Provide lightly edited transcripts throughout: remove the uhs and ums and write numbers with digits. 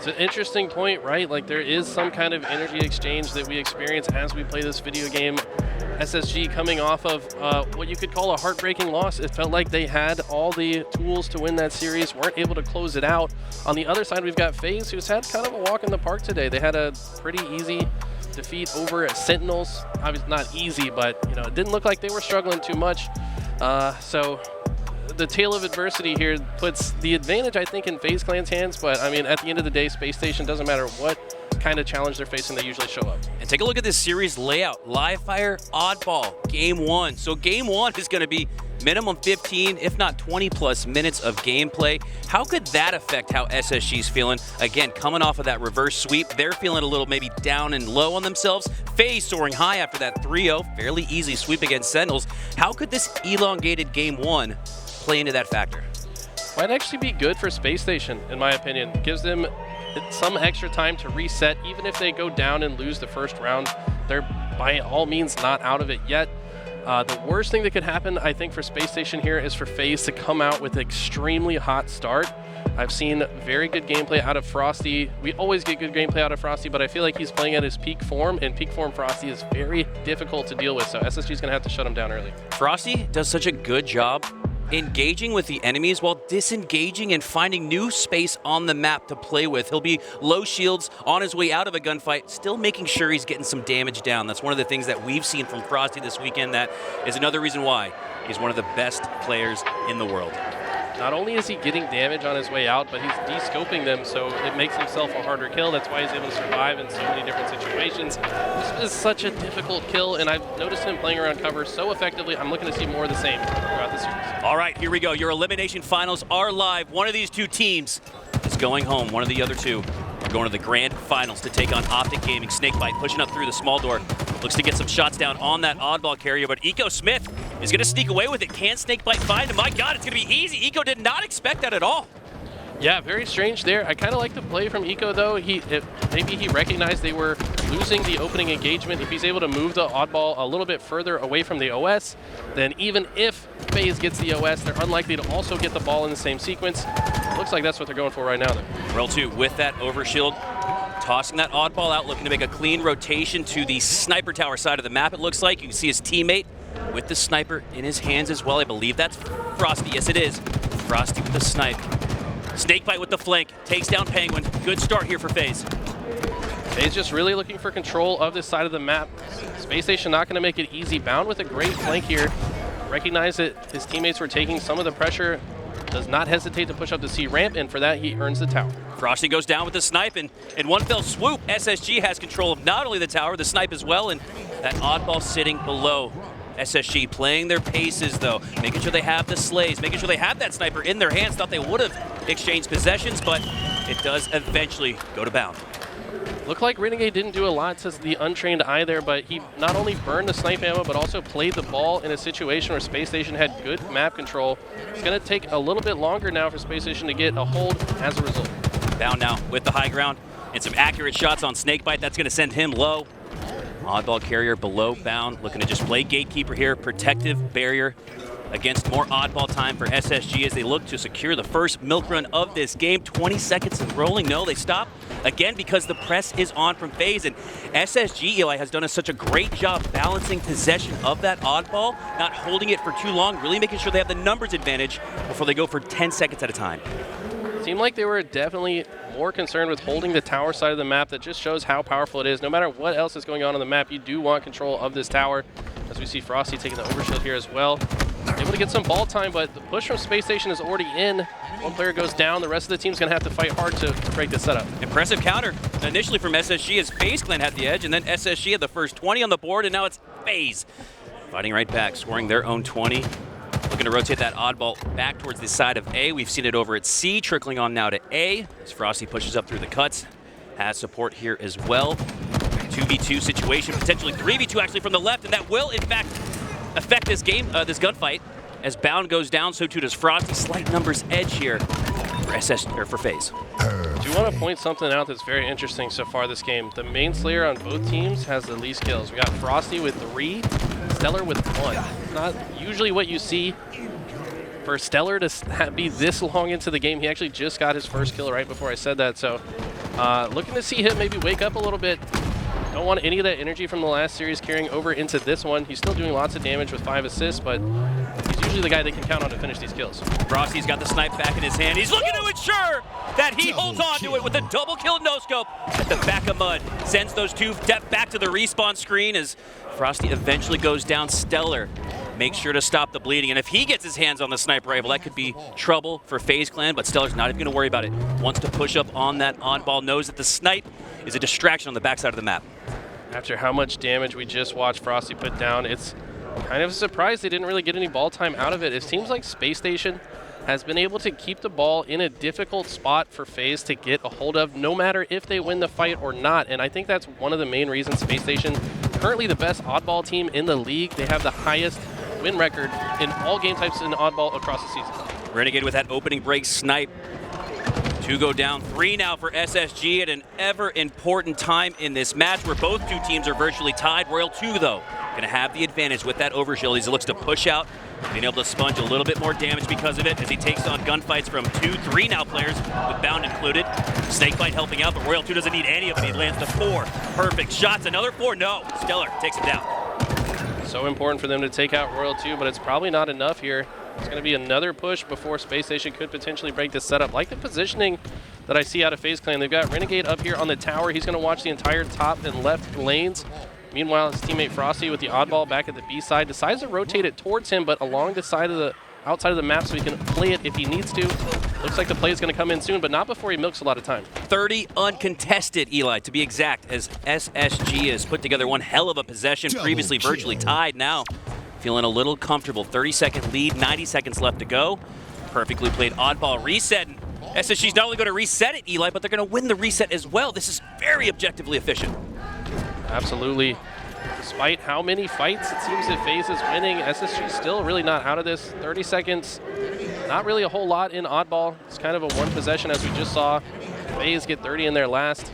It's an interesting point, right? Like, there is some kind of energy exchange that we experience as we play this video game. SSG coming off of what you could call a heartbreaking loss. It felt like they had all the tools to win that series, weren't able to close it out. On the other side, we've got FaZe, who's had kind of a walk in the park today. They had a pretty easy defeat over Sentinels. Obviously not easy, but you know, it didn't look like they were struggling too much. So the tale of adversity here puts the advantage, I think, in FaZe Clan's hands, but I mean, at the end of the day, Space Station, doesn't matter what kind of challenge they're facing, they usually show up. And take a look at this series layout. Live fire, oddball, game one. So game one is going to be minimum 15, if not 20 plus minutes of gameplay. How could that affect how SSG's feeling? Again, coming off of that reverse sweep, they're feeling a little maybe down and low on themselves. FaZe soaring high after that 3-0, fairly easy sweep against Sentinels. How could this elongated game one play into that factor? Might actually be good for Space Station, in my opinion. Gives them some extra time to reset. Even if they go down and lose the first round, they're by all means not out of it yet. The worst thing that could happen, I think, for Space Station here is for FaZe to come out with an extremely hot start. I've seen very good gameplay out of Frosty. We always get good gameplay out of Frosty, but I feel like he's playing at his peak form, and peak form Frosty is very difficult to deal with, so SSG is going to have to shut him down early. Frosty does such a good job engaging with the enemies while disengaging and finding new space on the map to play with. He'll be low shields on his way out of a gunfight, still making sure he's getting some damage down. That's one of the things that we've seen from Frosty this weekend. That is another reason why he's one of the best players in the world. Not only is he getting damage on his way out, but he's de-scoping them, so it makes himself a harder kill. That's why he's able to survive in so many different situations. This is such a difficult kill, and I've noticed him playing around cover so effectively. I'm looking to see more of the same throughout the series. All right, here we go. Your elimination finals are live. One of these two teams is going home. One of the other two are going to the grand finals to take on Optic Gaming. Snakebite pushing up through the small door. Looks to get some shots down on that oddball carrier, but Eco Smith is going to sneak away with it. Can Snakebite find him? My God, it's going to be easy. Eco did not expect that at all. Yeah, very strange there. I kind of like the play from Eco, though. Maybe he recognized they were losing the opening engagement. If he's able to move the oddball a little bit further away from the OS, then even if FaZe gets the OS, they're unlikely to also get the ball in the same sequence. Looks like that's what they're going for right now, though. Roll 2 with that overshield, tossing that oddball out, looking to make a clean rotation to the sniper tower side of the map, it looks like. You can see his teammate with the sniper in his hands as well. I believe that's Frosty. Yes, it is. Frosty with the snipe. Snakebite with the flank. Takes down Penguin. Good start here for FaZe. FaZe just really looking for control of this side of the map. Space Station not going to make it easy. Bound with a great flank here. Recognize that his teammates were taking some of the pressure. Does not hesitate to push up the C ramp, and for that, he earns the tower. Frosty goes down with the snipe, and in one fell swoop, SSG has control of not only the tower, the snipe as well, and that oddball sitting below. SSG playing their paces, though, making sure they have the slays, making sure they have that sniper in their hands. Thought they would have exchanged possessions, but it does eventually go to bound. Looked like Renegade didn't do a lot to the untrained eye there, but he not only burned the snipe ammo, but also played the ball in a situation where Space Station had good map control. It's going to take a little bit longer now for Space Station to get a hold as a result. Bound now with the high ground and some accurate shots on Snakebite. That's going to send him low. Oddball carrier below Bound, looking to just play gatekeeper here. Protective barrier against more oddball time for SSG as they look to secure the first milk run of this game. 20 seconds and rolling. No, they stop again because the press is on from FaZe, and SSG, Eli, has done such a great job balancing possession of that oddball, not holding it for too long, really making sure they have the numbers advantage before they go for 10 seconds at a time. Seemed like they were definitely more concerned with holding the tower side of the map. That just shows how powerful it is. No matter what else is going on the map, you do want control of this tower. As we see Frosty taking the overshield here as well. Able to get some ball time, but the push from Space Station is already in. One player goes down. The rest of the team's going to have to fight hard to break this setup. Impressive counter initially from SSG as FaZe Clan had the edge, and then SSG had the first 20 on the board, and now it's FaZe fighting right back, scoring their own 20. Looking to rotate that oddball back towards the side of A. We've seen it over at C, trickling on now to A as Frosty pushes up through the cuts. Has support here as well. 2v2 situation, potentially 3v2 actually from the left, and that will in fact affect this game, this gunfight. As Bound goes down, so too does Frosty. Slight numbers edge here for FaZe. I do want to point something out that's very interesting so far this game. The main Slayer on both teams has the least kills. We got Frosty with 3, Stellar with 1. Not usually what you see for Stellar to be this long into the game. He actually just got his first kill right before I said that, so Looking to see him maybe wake up a little bit. Don't want any of that energy from the last series carrying over into this one. He's still doing lots of damage with 5 assists, but he's usually the guy they can count on to finish these kills. Frosty's got the snipe back in his hand. He's looking to ensure that he holds on to it with a double kill no-scope at the back of Mud. Sends those two back to the respawn screen as Frosty eventually goes down. Stellar makes sure to stop the bleeding, and if he gets his hands on the sniper rifle, that could be trouble for FaZe Clan, but Stellar's not even going to worry about it. Wants to push up on that oddball, knows that the snipe is a distraction on the backside of the map. After how much damage we just watched Frosty put down, it's kind of a surprise they didn't really get any ball time out of it. It seems like Space Station has been able to keep the ball in a difficult spot for FaZe to get a hold of, no matter if they win the fight or not. And I think that's one of the main reasons Space Station, currently the best oddball team in the league. They have the highest win record in all game types in oddball across the season. Renegade with that opening break snipe. 2 go down, 3 now for SSG at an ever important time in this match where both two teams are virtually tied. Royal 2 though, gonna have the advantage with that overshield as he looks to push out, being able to sponge a little bit more damage because of it as he takes on gunfights from 2, 3 now players with Bound included. Snakebite helping out, but Royal 2 doesn't need any of it. He lands the 4 perfect shots, another 4, no. Stellar takes him down. So important for them to take out Royal 2, but it's probably not enough here. It's going to be another push before Space Station could potentially break this setup. Like the positioning that I see out of FaZe Clan, they've got Renegade up here on the tower. He's going to watch the entire top and left lanes. Meanwhile, his teammate Frosty with the oddball back at the B side decides to rotate it towards him, but along the side of the outside of the map so he can play it if he needs to. Looks like the play is going to come in soon, but not before he milks a lot of time. 30 uncontested, Eli, to be exact, as SSG has put together one hell of a possession, previously virtually tied. Now feeling a little comfortable. 30-second lead, 90 seconds left to go. Perfectly played oddball reset. And SSG's not only going to reset it, Eli, but they're going to win the reset as well. This is very objectively efficient. Absolutely. Despite how many fights it seems that FaZe is winning, SSG's still really not out of this. 30 seconds, not really a whole lot in oddball. It's kind of a one possession as we just saw. FaZe get 30 in their last,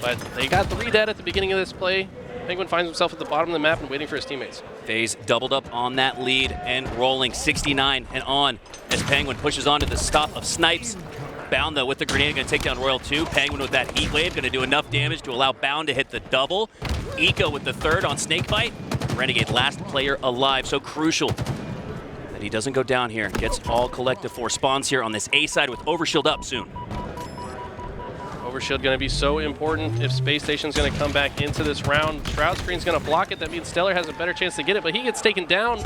but they got 3 dead at the beginning of this play. Penguin finds himself at the bottom of the map and waiting for his teammates. FaZe doubled up on that lead and rolling 69 and on as Penguin pushes on to the stop of Snipes. Bound, though, with the grenade, going to take down Royal 2. Penguin with that heat wave, going to do enough damage to allow Bound to hit the double. Eco with the 3rd on Snakebite. Renegade, last player alive, so crucial that he doesn't go down here. Gets all collective 4 spawns here on this A side with Overshield up soon. Overshield going to be so important if Space Station's going to come back into this round. Shroud Screen's going to block it. That means Stellar has a better chance to get it, but he gets taken down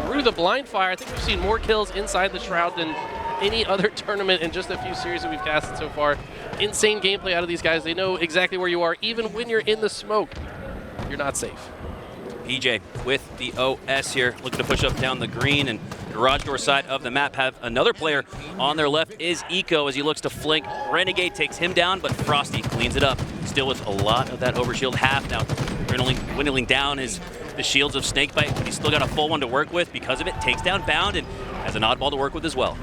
through the blind fire. I think we've seen more kills inside the Shroud than any other tournament in just a few series that we've casted so far. Insane gameplay out of these guys. They know exactly where you are. Even when you're in the smoke, you're not safe. PJ with the OS here, looking to push up down the green, and garage door side of the map have another player on their left is Eco as he looks to flank. Renegade takes him down, but Frosty cleans it up. Still with a lot of that overshield half now, dwindling down the shields of Snakebite, but he's still got a full one to work with because of it. Takes down Bound and has an oddball to work with as well.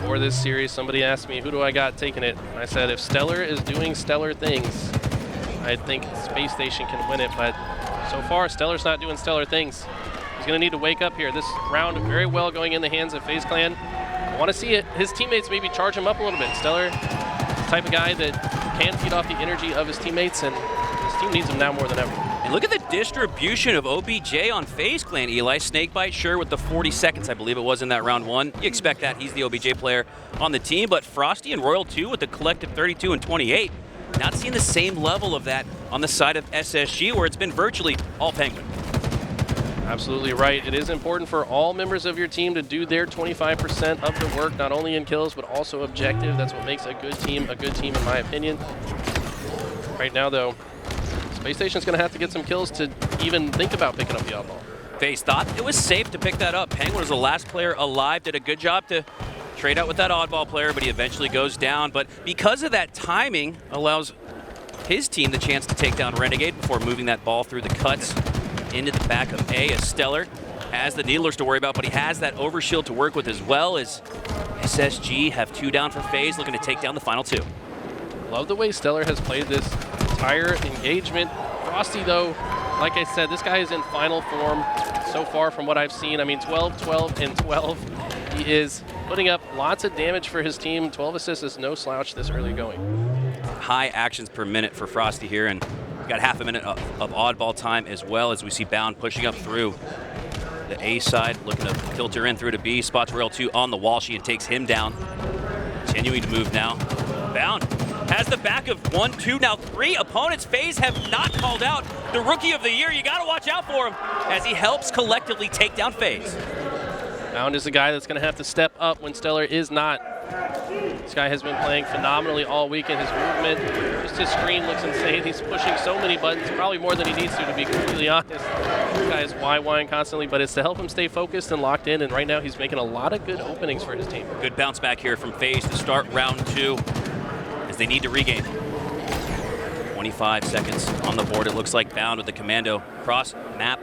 For this series, somebody asked me, who do I got taking it? And I said, if Stellar is doing stellar things, I think Space Station can win it, but so far, Stellar's not doing stellar things. He's going to need to wake up here. This round very well going in the hands of FaZe Clan. I want to see it. His teammates maybe charge him up a little bit. Stellar, the type of guy that can feed off the energy of his teammates, and his team needs him now more than ever. And look at the distribution of OBJ on FaZe Clan, Eli. Snakebite, sure, with the 40 seconds, I believe it was in that round 1. You expect that. He's the OBJ player on the team, but Frosty and Royal 2 with the collective 32 and 28. Not seeing the same level of that on the side of SSG, where it's been virtually all Penguin. Absolutely right. It is important for all members of your team to do their 25% of the work, not only in kills, but also objective. That's what makes a good team in my opinion. Right now, though, Space Station's going to have to get some kills to even think about picking up the oddball. FaZe thought it was safe to pick that up. Penguin was the last player alive, did a good job to trade out with that oddball player, but he eventually goes down. But because of that timing, allows his team the chance to take down Renegade before moving that ball through the cuts into the back of A as Stellar has the Needlers to worry about, but he has that overshield to work with as well as SSG have 2 down for FaZe, looking to take down the final 2. Love the way Stellar has played this entire engagement. Frosty, though, like I said, this guy is in final form so far from what I've seen. I mean, 12, 12, and 12. He is putting up lots of damage for his team. 12 assists is no slouch this early going. high actions per minute for Frosty here, and we've got half a minute of oddball time as well as we see Bound pushing up through the A side, looking to filter in through to B. Spots Royal 2 on the wall. She takes him down. Continuing to move now. Bound has the back of 1, 2, now 3 opponents. FaZe have not called out the Rookie of the Year. You got to watch out for him as he helps collectively take down FaZe. Bound is the guy that's going to have to step up when Stellar is not. This guy has been playing phenomenally all weekend. His movement, just his screen looks insane. He's pushing so many buttons, probably more than he needs to be completely honest. This guy is YYing constantly, but it's to help him stay focused and locked in, and right now he's making a lot of good openings for his team. Good bounce back here from FaZe to start round 2 as they need to regain. 25 seconds on the board. It looks like Bound with the commando cross map.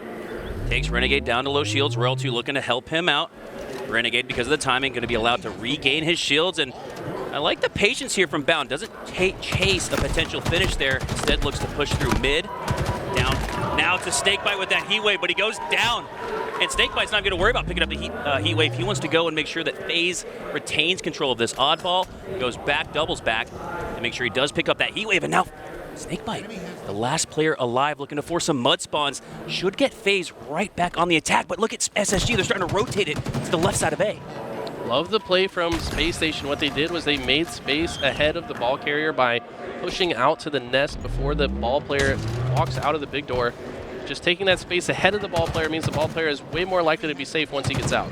Takes Renegade down to low shields. Royal 2 looking to help him out. Renegade, because of the timing, going to be allowed to regain his shields, and I like the patience here from Bound. Doesn't chase a potential finish there. Instead looks to push through mid. Down. Now it's a Snakebite with that heat wave, but he goes down. And Snakebite's not going to worry about picking up the heat wave. He wants to go and make sure that FaZe retains control of this oddball. Goes back, doubles back, and make sure he does pick up that heat wave. And now Snakebite, the last player alive, looking to force some mud spawns. Should get FaZe right back on the attack, but look at SSG. They're starting to rotate it to the left side of A. Love the play from Space Station. What they did was they made space ahead of the ball carrier by pushing out to the nest before the ball player walks out of the big door. Just taking that space ahead of the ball player means the ball player is way more likely to be safe once he gets out.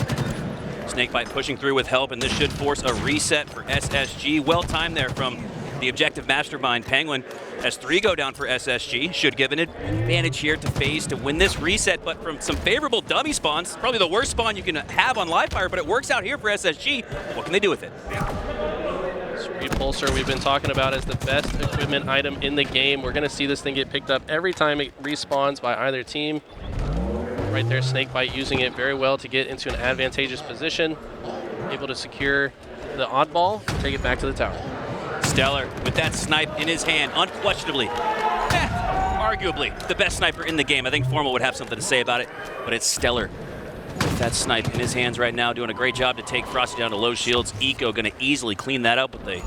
Snakebite pushing through with help, and this should force a reset for SSG. Well timed there from the objective mastermind Penguin. As 3 go down for SSG, should give an advantage here to FaZe to win this reset, but from some favorable dummy spawns, probably the worst spawn you can have on live fire, but it works out here for SSG. What can they do with it? This repulsor we've been talking about as the best equipment item in the game. We're going to see this thing get picked up every time it respawns by either team. Right there, Snakebite using it very well to get into an advantageous position, able to secure the oddball, take it back to the tower. Stellar with that snipe in his hand, unquestionably, arguably the best sniper in the game. I think Formal would have something to say about it, but it's Stellar with that snipe in his hands right now, doing a great job to take Frosty down to low shields. Eco going to easily clean that up with the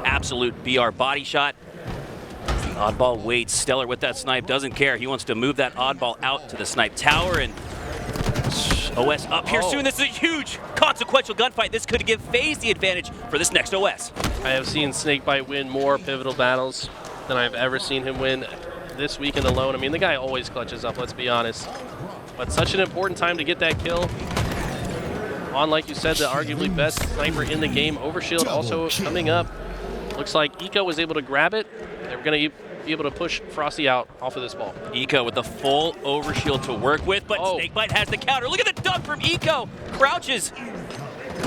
absolute BR body shot. The oddball waits. Stellar with that snipe doesn't care. He wants to move that oddball out to the snipe tower, and OS up here soon. This is a huge consequential gunfight. This could give FaZe the advantage for this next OS. I have seen Snakebite win more pivotal battles than I've ever seen him win this weekend alone. I mean, the guy always clutches up, let's be honest. But such an important time to get that kill on, like you said, the arguably best sniper in the game. Overshield also coming up. Looks like Eco was able to grab it. They're going to be able to push Frosty out off of this ball. Eco with the full overshield to work with, but Snakebite has the counter. Look at the dunk from Eco. Crouches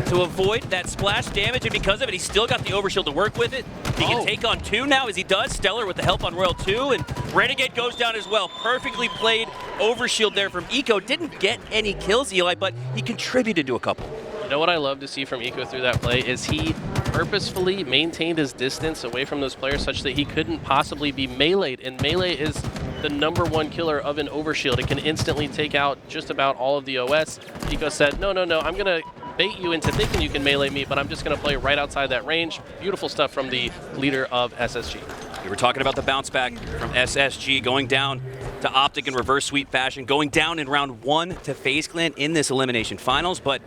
to avoid that splash damage, and because of it, he's still got the overshield to work with it. He can take on 2 now as he does. Stellar with the help on Royal 2, and Renegade goes down as well. Perfectly played overshield there from Eco. Didn't get any kills, Eli, but he contributed to a couple. You know what I love to see from Eco through that play is he purposefully maintained his distance away from those players such that he couldn't possibly be meleeed, and melee is the #1 killer of an overshield. It can instantly take out just about all of the OS. Eco said, no, I'm going to bait you into thinking you can melee me, but I'm just going to play right outside that range. Beautiful stuff from the leader of SSG. We were talking about the bounce back from SSG going down to Optic in reverse sweep fashion, going down in round 1 to FaZe Clan in this elimination finals, but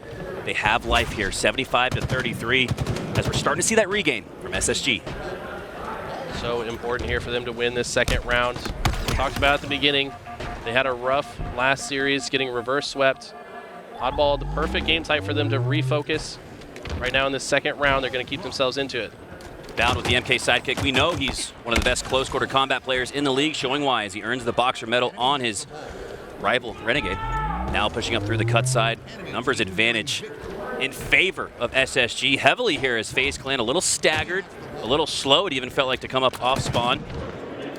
they have life here, 75-33, as we're starting to see that regain from SSG. So important here for them to win this second round. We talked about at the beginning, they had a rough last series getting reverse swept. Oddball, the perfect game type for them to refocus. Right now in this second round, they're going to keep themselves into it. Down with the MK sidekick. We know he's one of the best close quarter combat players in the league, showing why as he earns the boxer medal on his rival Renegade. Now pushing up through the cut side. Numbers advantage in favor of SSG. Heavily here as FaZe Clan a little staggered, a little slow. It even felt like to come up off spawn.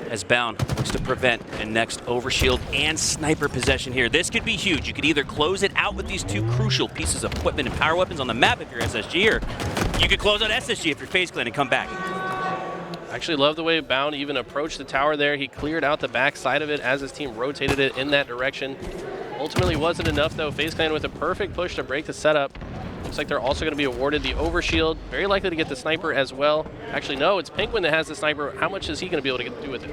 As Bound looks to prevent a next overshield and sniper possession here. This could be huge. You could either close it out with these 2 crucial pieces of equipment and power weapons on the map if you're SSG, or you could close out SSG if you're FaZe Clan and come back. I actually love the way Bound even approached the tower there. He cleared out the back side of it as his team rotated it in that direction. Ultimately wasn't enough though. FaZe Clan with a perfect push to break the setup. Looks like they're also going to be awarded the overshield. Very likely to get the sniper as well. Actually, no, it's Penguin that has the sniper. How much is he going to be able to do with it?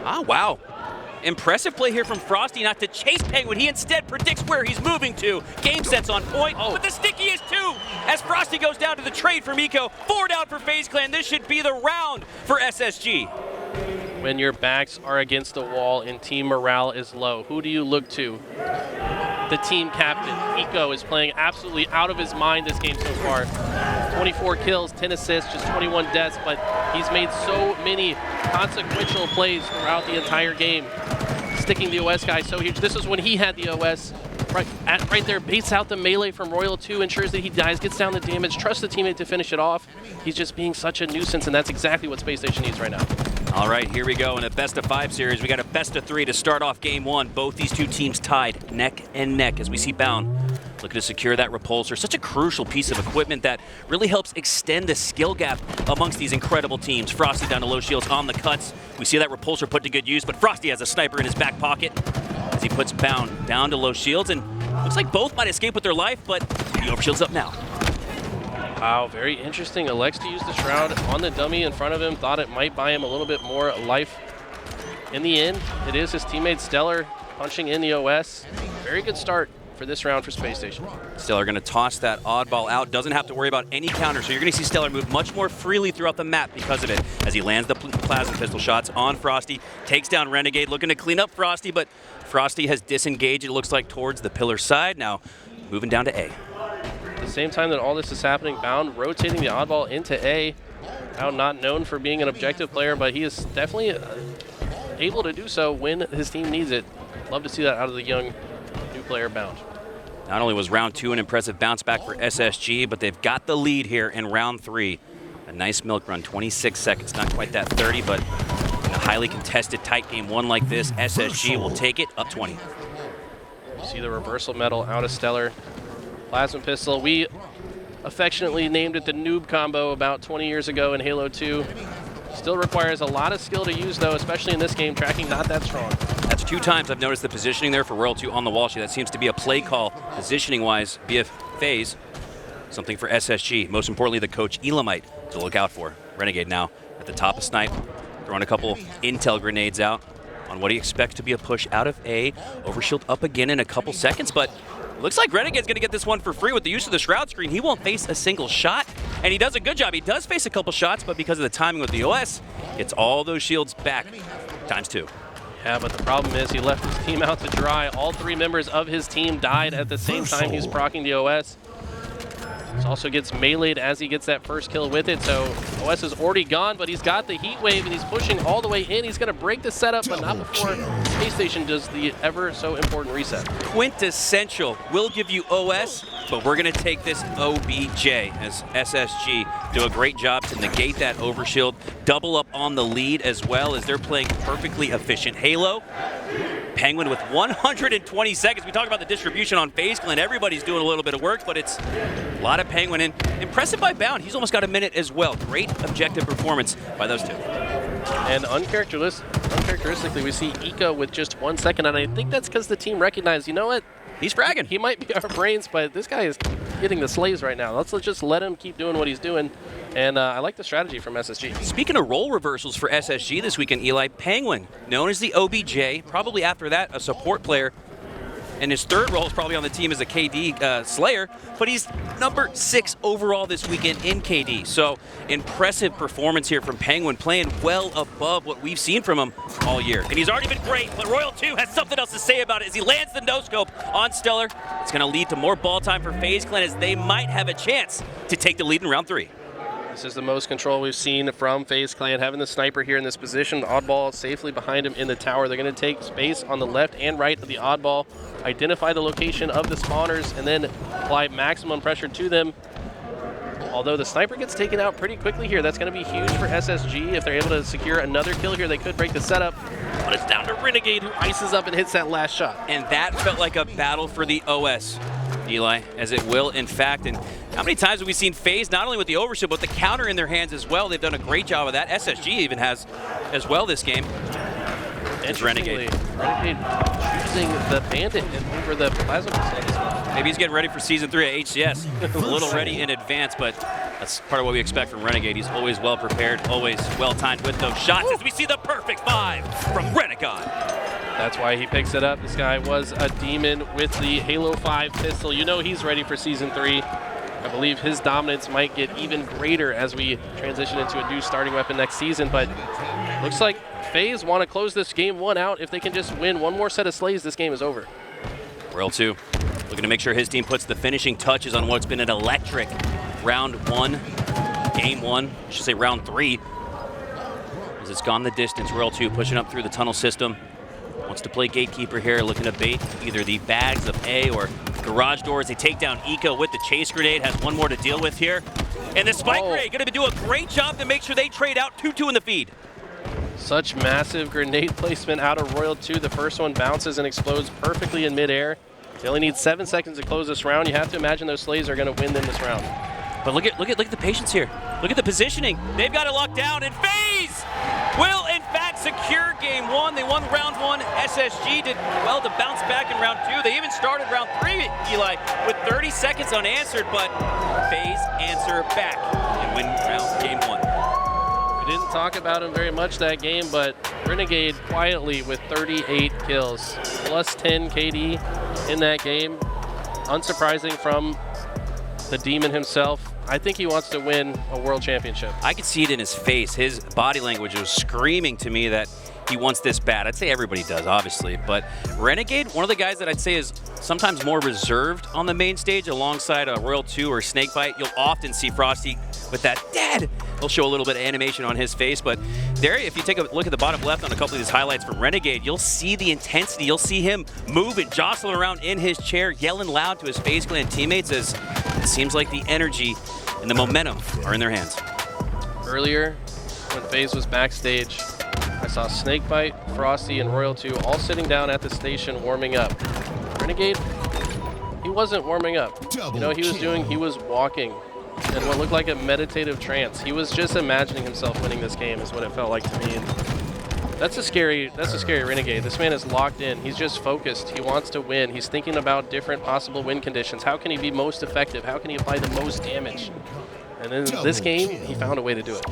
Ah, wow. Impressive play here from Frosty not to chase Penguin. He instead predicts where he's moving to. Game sense on point, but the sticky is two as Frosty goes down to the trade for Miko. 4 down for FaZe Clan. This should be the round for SSG. When your backs are against the wall and team morale is low, who do you look to? The team captain, Miko, is playing absolutely out of his mind this game so far. 24 kills, 10 assists, just 21 deaths, but he's made so many consequential plays throughout the entire game. Sticking the OS guy so huge. This is when he had the OS. Right there, baits out the melee from Royal 2, ensures that he dies, gets down the damage, trusts the teammate to finish it off. He's just being such a nuisance, and that's exactly what Space Station needs right now. All right, here we go in a best-of-5 series. We got a best-of-3 to start off game one. Both these two teams tied neck and neck as we see Bound looking to secure that repulsor. Such a crucial piece of equipment that really helps extend the skill gap amongst these incredible teams. Frosty down to low shields on the cuts. We see that repulsor put to good use, but Frosty has a sniper in his back pocket as he puts Bound down to low shields, and looks like both might escape with their life, but the overshield's up now. Wow, very interesting. Elects to use the Shroud on the dummy in front of him. Thought it might buy him a little bit more life. In the end, it is his teammate Stellar punching in the OS. Very good start for this round for Space Station. Stellar going to toss that oddball out. Doesn't have to worry about any counter, so you're going to see Stellar move much more freely throughout the map because of it. As he lands the plasma pistol shots on Frosty, takes down Renegade, looking to clean up Frosty, but Frosty has disengaged, it looks like, towards the pillar side. Now, moving down to A. At the same time that all this is happening, Bound rotating the oddball into A. Bound not known for being an objective player, but he is definitely able to do so when his team needs it. Love to see that out of the young new player Bound. Not only was round 2 an impressive bounce back for SSG, but they've got the lead here in round 3. A nice milk run, 26 seconds, not quite that 30, but in a highly contested tight game one like this, SSG will take it up 20. See the reversal medal out of Stellar. Plasma pistol, we affectionately named it the noob combo about 20 years ago in Halo 2. Still requires a lot of skill to use though, especially in this game, tracking not that strong. That's 2 times I've noticed the positioning there for Royal 2 on the wall sheet. That seems to be a play call positioning-wise via FaZe. Something for SSG. Most importantly, the coach Elamite to look out for. Renegade now at the top of snipe, throwing a couple intel grenades out on what he expects to be a push out of A. Overshield up again in a couple seconds, but looks like Renegade's going to get this one for free with the use of the Shroud screen. He won't face a single shot, and he does a good job. He does face a couple shots, but because of the timing with the OS, gets all those shields back ×2. Yeah, but the problem is he left his team out to dry. All 3 members of his team died at the same time he's proccing the OS. He also gets meleeed as he gets that first kill with it, so OS is already gone, but he's got the heat wave and he's pushing all the way in. He's going to break the setup, but not before Space Station does the ever so important reset. Quintessential. We'll give you OS, but we're going to take this OBJ as SSG do a great job to negate that overshield, double up on the lead as well as they're playing perfectly efficient Halo. Penguin with 120 seconds. We talk about the distribution on FaZe Clan. Everybody's doing a little bit of work, but it's a lot of Penguin. And impressive by Bound. He's almost got a minute as well. Great objective performance by those 2. And uncharacteristically, we see Eco with just 1 second, and I think that's because the team recognized, you know what? He's fragging. He might be our brains, but this guy is hitting the slaves right now. Let's just let him keep doing what he's doing. And I like the strategy from SSG. Speaking of role reversals for SSG this weekend, Eli, Penguin, known as the OBJ, probably after that a support player. And his 3rd role is probably on the team as a KD Slayer, but he's number 6 overall this weekend in KD. So impressive performance here from Penguin, playing well above what we've seen from him all year. And he's already been great, but Royal 2 has something else to say about it as he lands the no-scope on Stellar. It's going to lead to more ball time for FaZe Clan as they might have a chance to take the lead in round 3. This is the most control we've seen from FaZe Clan. Having the sniper here in this position, the oddball safely behind him in the tower. They're going to take space on the left and right of the oddball, identify the location of the spawners, and then apply maximum pressure to them. Although the sniper gets taken out pretty quickly here, that's going to be huge for SSG. If they're able to secure another kill here, they could break the setup. But it's down to Renegade, who ices up and hits that last shot. And that felt like a battle for the OS, Eli, as it will, in fact. And how many times have we seen FaZe, not only with the overshield, but the counter in their hands as well? They've done a great job of that. SSG even has as well this game. It's Renegade. Renegade choosing the Bandit over the Plasma Pistol. Maybe he's getting ready for Season 3 at HCS. A little ready in advance, but that's part of what we expect from Renegade. He's always well prepared, always well timed with those shots. As we see the perfect 5 from Renegade. That's why he picks it up. This guy was a demon with the Halo 5 pistol. You know he's ready for Season 3. I believe his dominance might get even greater as we transition into a new starting weapon next season, but looks like FaZe want to close this game 1 out. If they can just win one more set of slays, this game is over. Royal 2 looking to make sure his team puts the finishing touches on what's been an electric round 1, game 1, I should say round 3. As it's gone the distance, Royal 2 pushing up through the tunnel system. Wants to play gatekeeper here, looking to bait either the bags of A or garage doors. They take down Eco with the chase grenade, has one more to deal with here. And the spike grenade going to do a great job to make sure they trade out 2-2 in the feed. Such massive grenade placement out of Royal 2. The first one bounces and explodes perfectly in midair. They only need 7 seconds to close this round. You have to imagine those slays are going to win them this round. But look at the patience here. Look at the positioning. They've got it locked down, and FaZe will in fact secure game 1. They won round 1. SSG did well to bounce back in round 2. They even started round 3, Eli, with 30 seconds unanswered, but FaZe answer back and win game 1. We didn't talk about him very much that game, but Renegade quietly with 38 kills, plus 10 KD in that game. Unsurprising from the Demon himself. I think he wants to win a world championship. I could see it in his face. His body language was screaming to me that he wants this bad. I'd say everybody does, obviously, but Renegade, one of the guys that I'd say is sometimes more reserved on the main stage alongside a Royal 2 or Snakebite. You'll often see Frosty with that dead. He'll show a little bit of animation on his face, but there, if you take a look at the bottom left on a couple of these highlights from Renegade, you'll see the intensity. You'll see him moving, jostling around in his chair, yelling loud to his FaZe Clan teammates as it seems like the energy and the momentum are in their hands. Earlier, when FaZe was backstage, I saw Snakebite, Frosty, and Royal 2 all sitting down at the station warming up. Renegade, he wasn't warming up. You know, he was walking in what looked like a meditative trance. He was just imagining himself winning this game is what it felt like to me. And that's a scary Renegade. This man is locked in. He's just focused. He wants to win. He's thinking about different possible win conditions. How can he be most effective? How can he apply the most damage? And in this game, he found a way to do it.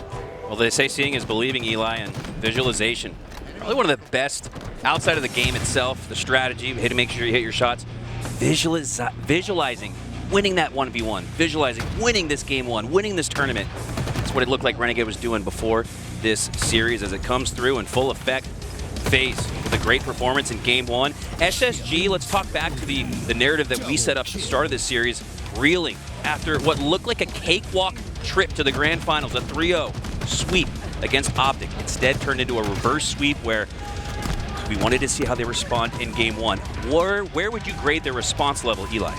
Well, they say seeing is believing, Eli, and visualization. Probably one of the best outside of the game itself, the strategy, to make sure you hit your shots. Visualizing, winning that 1v1, visualizing, winning this game 1, winning this tournament. That's what it looked like Renegade was doing before this series as it comes through in full effect. FaZe with a great performance in game 1. SSG, let's talk back to the narrative that we set up at the start of this series, reeling after what looked like a cakewalk trip to the grand finals, a 3-0 sweep against Optic. Instead turned into a reverse sweep where we wanted to see how they respond in game 1. Where would you grade their response level, Eli?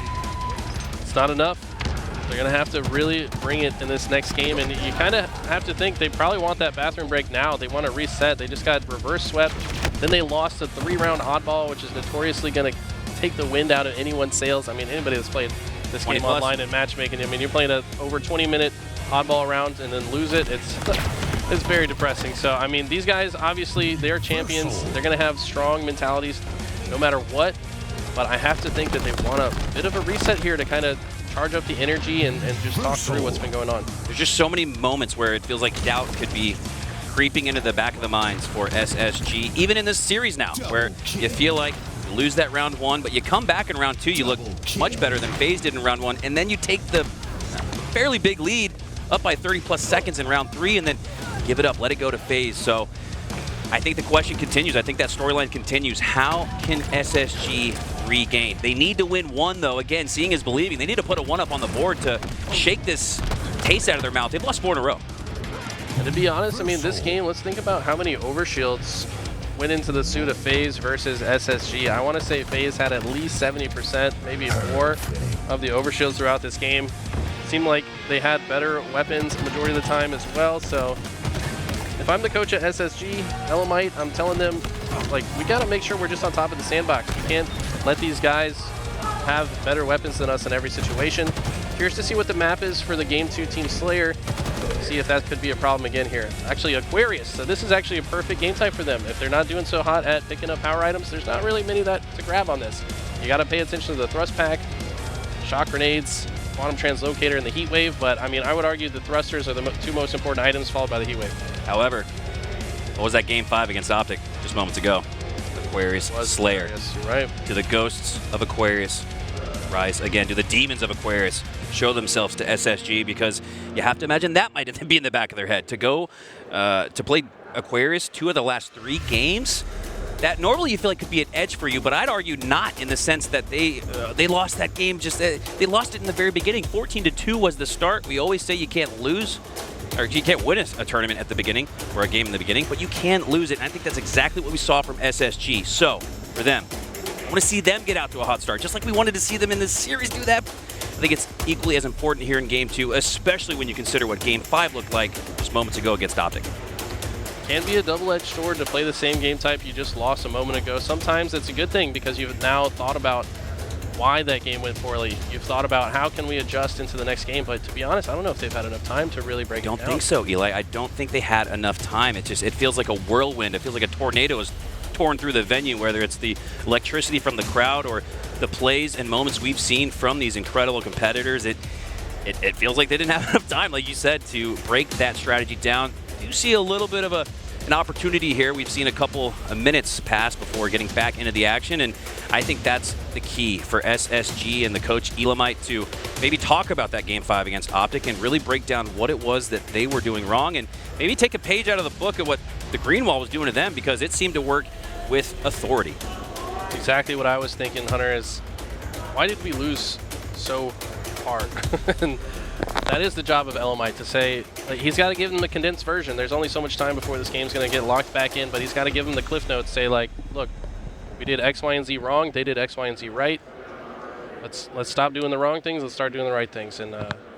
It's not enough. They're going to have to really bring it in this next game, and you kind of have to think they probably want that bathroom break now. They want to reset. They just got reverse swept. Then they lost a 3-round oddball, which is notoriously going to take the wind out of anyone's sails. I mean, anybody that's played this game plus online and matchmaking, I mean, you're playing a over 20-minute oddball round and then lose it. It's very depressing. So, I mean, these guys, obviously, they're champions. They're going to have strong mentalities no matter what. But I have to think that they want a bit of a reset here to kind of charge up the energy and just talk through what's been going on. There's just so many moments where it feels like doubt could be creeping into the back of the minds for SSG, even in this series now, where you feel like you lose that round 1, but you come back in round 2, you look much better than FaZe did in round 1, and then you take the fairly big lead up by 30+ seconds in round 3, and then give it up, let it go to FaZe. So I think the question continues. I think that storyline continues. How can SSG regain? They need to win 1, though. Again, seeing is believing. They need to put a 1 up on the board to shake this taste out of their mouth. They've lost 4 in a row. And to be honest, I mean, this game, let's think about how many overshields went into the suit of FaZe versus SSG. I want to say FaZe had at least 70%, maybe more, of the overshields throughout this game. Seemed like they had better weapons the majority of the time as well. So if I'm the coach at SSG, Elamite, I'm telling them, like, we got to make sure we're just on top of the sandbox. We can't let these guys have better weapons than us in every situation. Curious to see what the map is for the Game 2 Team Slayer. See if that could be a problem again here. Actually, Aquarius. So this is actually a perfect game type for them. If they're not doing so hot at picking up power items, there's not really many to grab on this. You got to pay attention to the thrust pack, shock grenades, quantum translocator, and the heat wave. But I mean, I would argue the thrusters are the two most important items, followed by the heat wave. However, what was that Game 5 against Optic just moments ago? Aquarius Slayer. Yes, you're right. Do the ghosts of Aquarius rise again? Do the demons of Aquarius show themselves to SSG? Because you have to imagine that might be in the back of their head. To go to play Aquarius 2 of the last 3 games, that normally you feel like could be an edge for you, but I'd argue not, in the sense that they lost that game. They lost it in the very beginning. 14-2 was the start. We always say you can't lose, or you can't win a tournament at the beginning, or a game in the beginning, but you can lose it. And I think that's exactly what we saw from SSG. So for them, I want to see them get out to a hot start, just like we wanted to see them in this series do that. I think it's equally as important here in Game 2, especially when you consider what Game 5 looked like just moments ago against Optic. Can be a double-edged sword to play the same game type you just lost a moment ago. Sometimes it's a good thing because you've now thought about why that game went poorly. You've thought about how can we adjust into the next game, but to be honest, I don't know if they've had enough time to really break it down. I don't think so, Eli. I don't think they had enough time. It feels like a whirlwind. It feels like a tornado is torn through the venue, whether it's the electricity from the crowd or the plays and moments we've seen from these incredible competitors. It feels like they didn't have enough time, like you said, to break that strategy down. You see a little bit of an opportunity here. We've seen a couple of minutes pass before getting back into the action, and I think that's the key for SSG and the coach Elamite to maybe talk about that Game 5 against Optic and really break down what it was that they were doing wrong, and maybe take a page out of the book of what the Green Wall was doing to them, because it seemed to work with authority. Exactly what I was thinking, Hunter, is why did we lose so hard? And that is the job of Elamite, to say, like, he's got to give them a condensed version. There's only so much time before this game's going to get locked back in, but he's got to give them the cliff notes, say, like, look, we did X, Y, and Z wrong. They did X, Y, and Z right. Let's stop doing the wrong things. Let's start doing the right things. And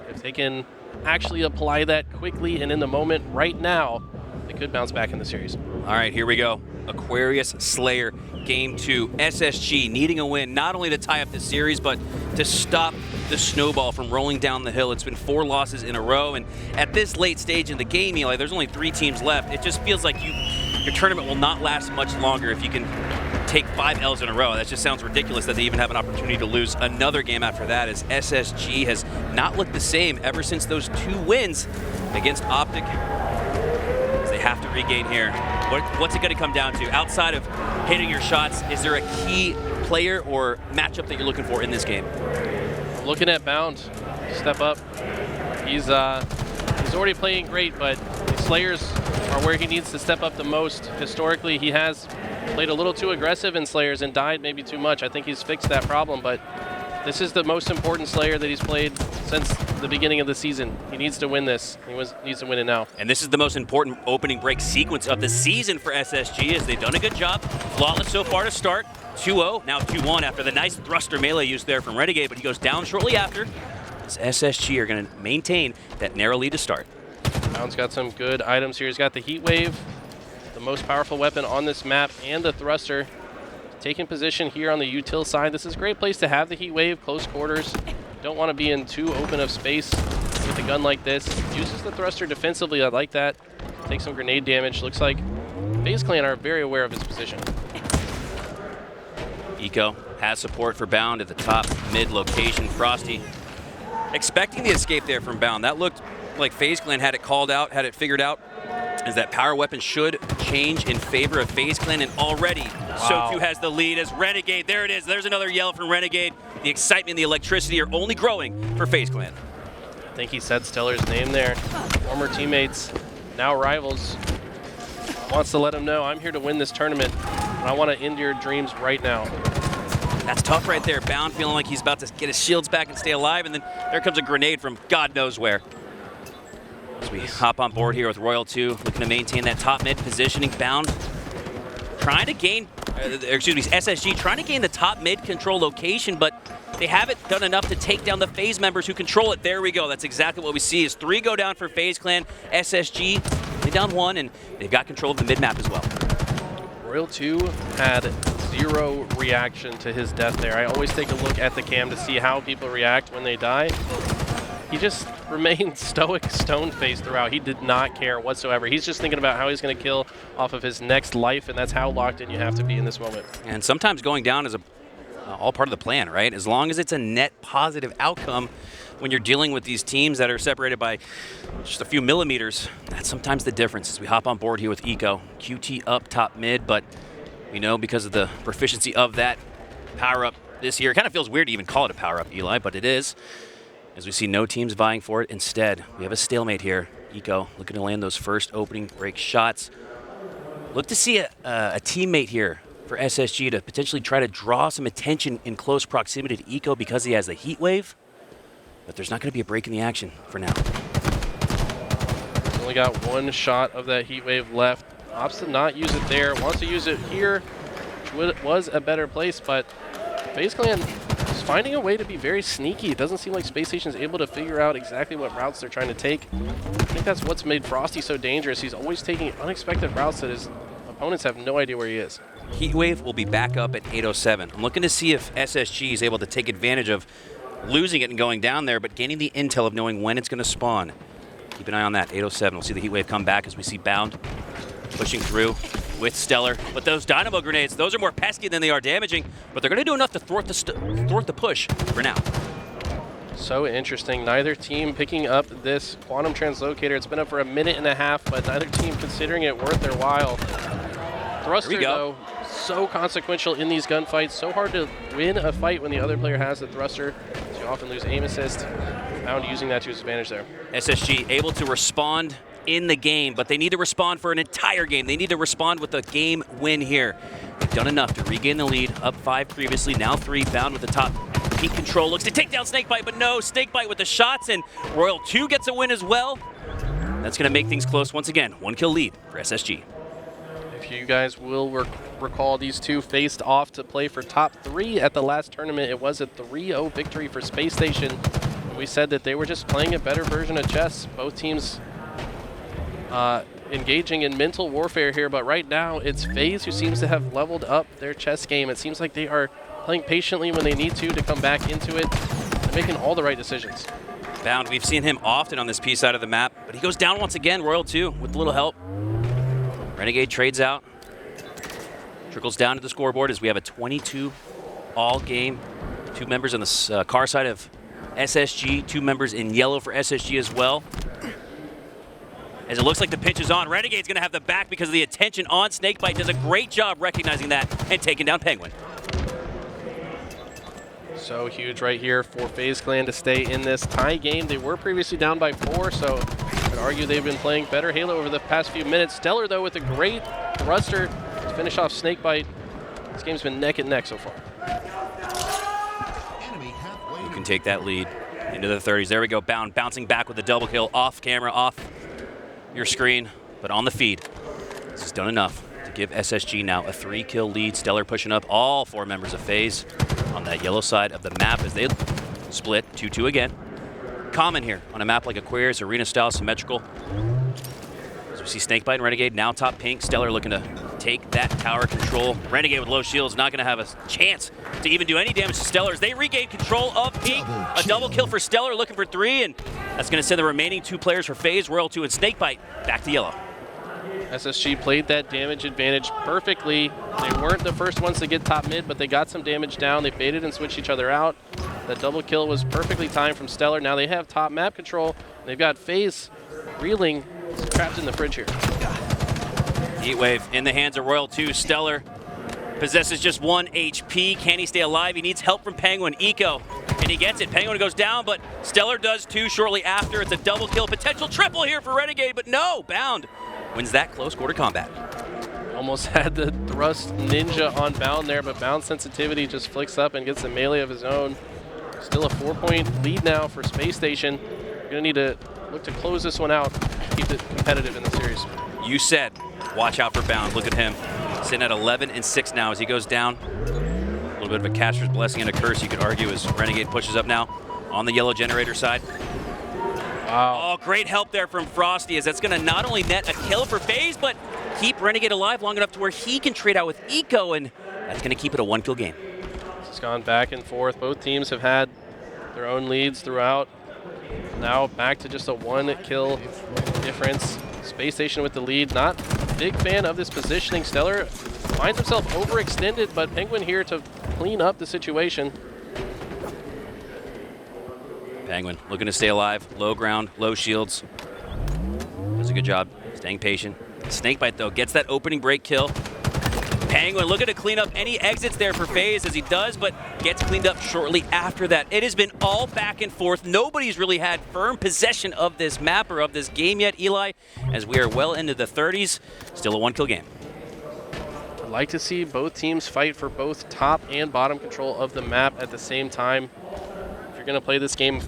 if they can actually apply that quickly and in the moment right now, they could bounce back in the series. All right, here we go. Aquarius Slayer Game 2. SSG needing a win, not only to tie up the series, but to stop the snowball from rolling down the hill. It's been 4 losses in a row, and at this late stage in the game, Eli, there's only 3 teams left. It just feels like your tournament will not last much longer if you can take 5 L's in a row. That just sounds ridiculous that they even have an opportunity to lose another game after that, as SSG has not looked the same ever since those 2 wins against Optic. They have to regain here. What's it going to come down to? Outside of hitting your shots, is there a key player or matchup that you're looking for in this game? Looking at Bound, step up. He's already playing great, but the Slayers are where he needs to step up the most. Historically, he has played a little too aggressive in Slayers and died maybe too much. I think he's fixed that problem, but this is the most important Slayer that he's played since the beginning of the season. He needs to win this. He needs to win it now. And this is the most important opening break sequence of the season for SSG, as they've done a good job. Flawless so far to start. 2-0, now 2-1 after the nice thruster melee use there from Renegade, but he goes down shortly after, as SSG are going to maintain that narrow lead to start. Bound's got some good items here. He's got the Heat Wave, the most powerful weapon on this map, and the thruster. Taking position here on the util side. This is a great place to have the Heat Wave, close quarters. Don't want to be in too open of space with a gun like this. Uses the thruster defensively. I like that. Takes some grenade damage. Looks like FaZe Clan are very aware of his position. Eco has support for Bound at the top mid location. Frosty expecting the escape there from Bound. That looked like FaZe Clan had it called out, had it figured out, as that power weapon should change in favor of FaZe Clan, and already wow. SoQ has the lead as Renegade. There it is. There's another yell from Renegade. The excitement and the electricity are only growing for FaZe Clan. I think he said Stellar's name there. Former teammates, now rivals. Wants to let him know, I'm here to win this tournament, and I want to end your dreams right now. That's tough right there. Bound feeling like he's about to get his shields back and stay alive, and then there comes a grenade from God knows where. As we hop on board here with Royal 2, looking to maintain that top mid positioning. Bound trying to gain, SSG trying to gain the top mid control location, but they haven't done enough to take down the FaZe members who control it. There we go. That's exactly what we see, is 3 go down for FaZe Clan. SSG, they down 1, and they've got control of the mid map as well. Royal 2 had 0 reaction to his death there. I always take a look at the cam to see how people react when they die. he just remained stoic, stone-faced throughout. He did not care whatsoever. He's just thinking about how he's going to kill off of his next life, and that's how locked in you have to be in this moment. And sometimes going down is all part of the plan, right? As long as it's a net positive outcome when you're dealing with these teams that are separated by just a few millimeters, that's sometimes the difference. As we hop on board here with Eco. QT up top mid, but we know because of the proficiency of that power-up this year, it kind of feels weird to even call it a power-up, Eli, but it is. As we see no teams vying for it. Instead, we have a stalemate here. Eco looking to land those first opening break shots. Look to see a teammate here for SSG to potentially try to draw some attention in close proximity to Eco because he has the heat wave. But there's not going to be a break in the action for now. He's only got one shot of that heat wave left. Opts to not use it there. Wants to use it here, which was a better place, but FaZe Clan is finding a way to be very sneaky. It doesn't seem like Space Station is able to figure out exactly what routes they're trying to take. I think that's what's made Frosty so dangerous. He's always taking unexpected routes that his opponents have no idea where he is. Heatwave will be back up at 8:07. I'm looking to see if SSG is able to take advantage of losing it and going down there, but gaining the intel of knowing when it's going to spawn. Keep an eye on that. 8:07. We'll see the Heatwave come back as we see Bound pushing through with Stellar. But those dynamo grenades, those are more pesky than they are damaging, but they're going to do enough to thwart the push for now. So interesting. Neither team picking up this quantum translocator. It's been up for a minute and a half, but neither team considering it worth their while. Thruster, though, so consequential in these gunfights. So hard to win a fight when the other player has the thruster. So you often lose aim assist. Bound using that to his advantage there. SSG able to respond in the game, but they need to respond for an entire game. They need to respond with a game win here. They've done enough to regain the lead. Up 5 previously, now 3. Bound with the top peak control. Looks to take down Snakebite, but no. Snakebite with the shots, and Royal 2 gets a win as well. That's going to make things close once again. 1 kill lead for SSG. If you guys will recall, these two faced off to play for top 3 at the last tournament. It was a 3-0 victory for Space Station. We said that they were just playing a better version of chess. Both teams engaging in mental warfare here, but right now it's FaZe who seems to have leveled up their chess game. It seems like they are playing patiently when they need to come back into it and making all the right decisions. Bound, we've seen him often on this P side of the map, but he goes down once again. Royal 2 with a little help. Renegade trades out, trickles down to the scoreboard as we have a 22 all game. 2 members on the car side of SSG, 2 members in yellow for SSG as well. As it looks like the pitch is on, Renegade's gonna have the back because of the attention on Snakebite. Does a great job recognizing that and taking down Penguin. So huge right here for FaZe Clan to stay in this tie game. They were previously down by 4, so I would argue they've been playing better Halo over the past few minutes. Stellar, though, with a great thruster to finish off Snakebite. This game's been neck and neck so far. You can take that lead into the 30s. There we go, Bound bouncing back with a double kill off camera, off your screen, but on the feed. This has done enough to give SSG now a 3-kill lead. Stellar pushing up all 4 members of FaZe on that yellow side of the map as they split 2-2 again. Common here on a map like Aquarius, arena style, symmetrical. As we see Snakebite and Renegade now top pink. Stellar looking to take that tower control. Renegade with low shields not going to have a chance to even do any damage to Stellar as they regain control of pink. A double kill for Stellar, looking for 3, and that's going to send the remaining 2 players for FaZe, Royal 2 and Snakebite, back to yellow. SSG played that damage advantage perfectly. They weren't the first ones to get top mid, but they got some damage down. They baited and switched each other out. That double kill was perfectly timed from Stellar. Now they have top map control. They've got FaZe reeling, trapped in the fridge here. Heatwave in the hands of Royal 2. Stellar possesses just 1 HP. Can he stay alive? He needs help from Penguin. Eco, and he gets it. Penguin goes down, but Stellar does too shortly after. It's a double kill, potential triple here for Renegade, but no, Bound wins that close quarter combat. Almost had the thrust ninja on Bound there, but Bound sensitivity just flicks up and gets a melee of his own. Still a 4-point lead now for Space Station. You're gonna need to look to close this one out, keep it competitive in the series. You said, watch out for Bound. Look at him, sitting at 11-6 now as he goes down. A little bit of a caster's blessing and a curse, you could argue, as Renegade pushes up now on the yellow generator side. Wow. Oh, great help there from Frosty, as that's going to not only net a kill for FaZe, but keep Renegade alive long enough to where he can trade out with Eco, and that's going to keep it a 1-kill game. It's gone back and forth. Both teams have had their own leads throughout. Now back to just a 1 kill difference. Space Station with the lead. Not a big fan of this positioning. Stellar finds himself overextended, but Penguin here to clean up the situation. Penguin looking to stay alive. Low ground, low shields. Does a good job staying patient. Snakebite, though, gets that opening break kill. Penguin looking to clean up any exits there for FaZe as he does, but gets cleaned up shortly after that. It has been all back and forth. Nobody's really had firm possession of this map or of this game yet, Eli, as we are well into the 30s. Still a 1-kill game. I'd like to see both teams fight for both top and bottom control of the map at the same time. If you're going to play this game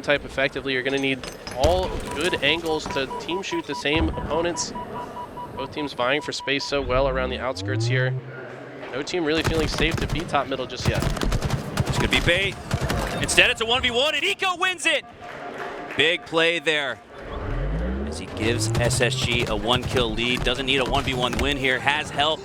type effectively, you're going to need all good angles to team shoot the same opponents. Both teams vying for space so well around the outskirts here. No team really feeling safe to beat top middle just yet. This could be bait. Instead, it's a 1v1, and Eco wins it. Big play there as he gives SSG a 1-kill lead. Doesn't need a 1v1 win here. Has help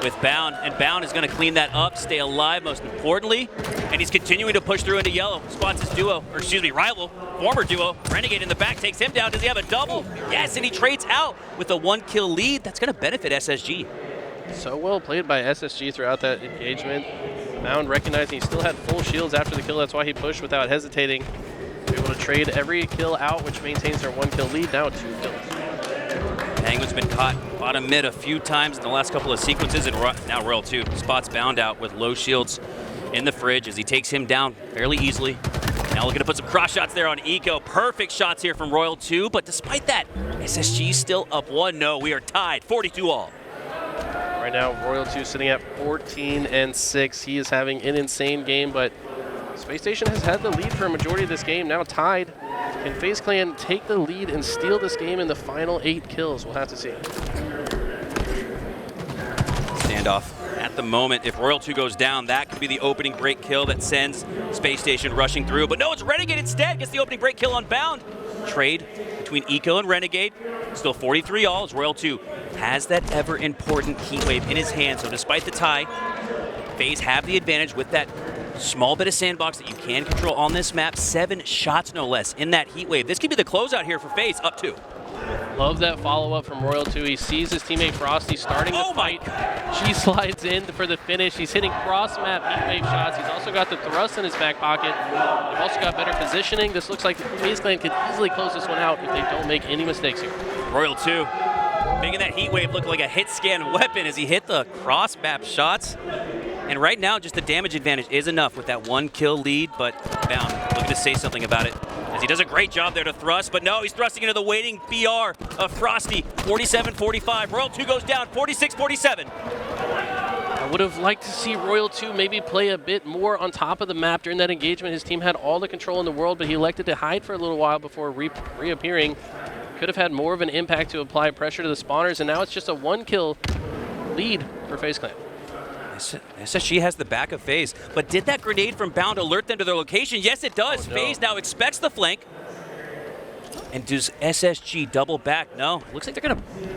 with Bound, and Bound is going to clean that up, stay alive most importantly, and he's continuing to push through into yellow. Spots his duo, or excuse me, rival, former duo. Renegade in the back takes him down. Does he have a double? Yes, and he trades out with a 1-kill lead. That's going to benefit SSG. So well played by SSG throughout that engagement. Bound recognizing he still had full shields after the kill. That's why he pushed without hesitating. Able to trade every kill out, which maintains their 1-kill lead. Now 2 kills. Penguin's been caught bottom mid a few times in the last couple of sequences, and now Royal 2 spots Bound out with low shields in the fridge as he takes him down fairly easily. Now looking to put some cross shots there on Eco. Perfect shots here from Royal 2, but despite that, SSG still up 1. No, we are tied, 42 all. Right now, Royal 2 sitting at 14-6. He is having an insane game, but Space Station has had the lead for a majority of this game, now tied. Can FaZe Clan take the lead and steal this game in the final 8 kills? We'll have to see. Standoff at the moment. If Royal 2 goes down, that could be the opening break kill that sends Space Station rushing through. But no, it's Renegade instead. Gets the opening break kill on Bound. Trade between Eco and Renegade. Still 43 all as Royal 2 has that ever important heat wave in his hand. So despite the tie, FaZe have the advantage with that small bit of sandbox that you can control on this map. 7 shots, no less, in that heat wave. This could be the closeout here for FaZe, up 2. Love that follow-up from Royal 2. He sees his teammate Frosty starting the fight. She slides in for the finish. He's hitting cross-map heat wave shots. He's also got the thrust in his back pocket. They've also got better positioning. This looks like FaZe Clan could easily close this one out if they don't make any mistakes here. Royal 2 making that heat wave look like a hit scan weapon as he hit the cross-map shots. And right now, just the damage advantage is enough with that 1-kill lead, but Bound looking to say something about it as he does a great job there to thrust, but no, he's thrusting into the waiting BR of Frosty. 47-45. Royal 2 goes down, 46-47. I would have liked to see Royal 2 maybe play a bit more on top of the map during that engagement. His team had all the control in the world, but he elected to hide for a little while before reappearing. Could have had more of an impact to apply pressure to the spawners, and now it's just a 1-kill lead for FaZe Clan. SSG has the back of FaZe, but did that grenade from Bound alert them to their location? Yes, it does. Oh, no. FaZe now expects the flank. And does SSG double back? No, looks like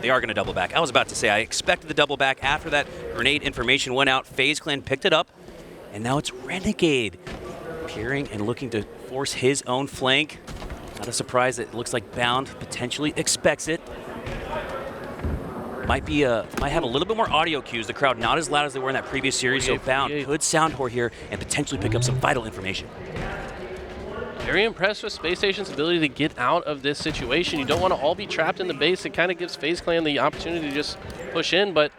they are gonna double back. I was about to say, I expected the double back after that grenade information went out. FaZe Clan picked it up, and now it's Renegade peering and looking to force his own flank. Not a surprise that it looks like Bound potentially expects it. Might have a little bit more audio cues. The crowd not as loud as they were in that previous series, so Bound could sound whore here and potentially pick up some vital information. Very impressed with Space Station's ability to get out of this situation. You don't want to all be trapped in the base. It kind of gives FaZe Clan the opportunity to just push in, but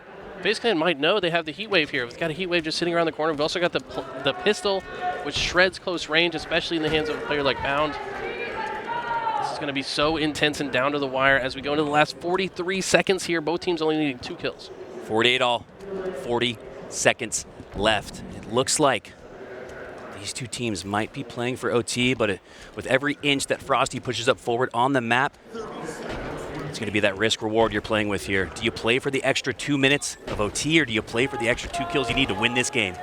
FaZe Clan might know they have the heat wave here. We've got a heat wave just sitting around the corner. We've also got the pistol, which shreds close range, especially in the hands of a player like Bound. This is going to be so intense and down to the wire as we go into the last 43 seconds here. Both teams only needing 2 kills. 48 all, 40 seconds left. It looks like these two teams might be playing for OT, but with every inch that Frosty pushes up forward on the map, it's going to be that risk reward you're playing with here. Do you play for the extra 2 minutes of OT, or do you play for the extra 2 kills you need to win this game?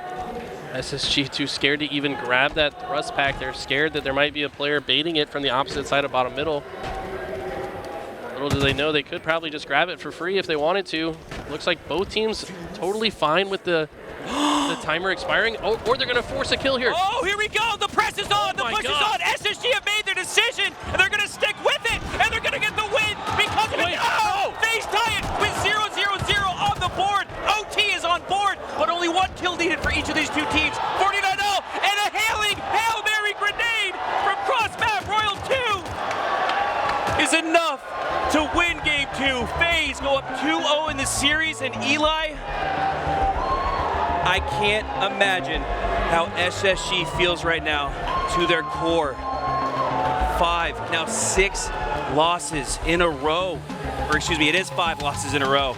SSG too scared to even grab that thrust pack. They're scared that there might be a player baiting it from the opposite side of bottom middle. Little do they know they could probably just grab it for free if they wanted to. Looks like both teams totally fine with the timer expiring. Oh, or they're going to force a kill here. Oh, here we go. The press is on. The push is on. SSG have made their precision, and they're going to stick with it, and they're going to get the win because of it. Oh! FaZe tie it with 0-0-0 on the board. OT is on board, but only one kill needed for each of these two teams. 49-0, and a Hail Mary grenade from cross-map Royal 2 is enough to win game 2. FaZe go up 2-0 in the series, and Eli, I can't imagine how SSG feels right now to their core. 5, now 6 losses in a row. Or excuse me, it is 5 losses in a row.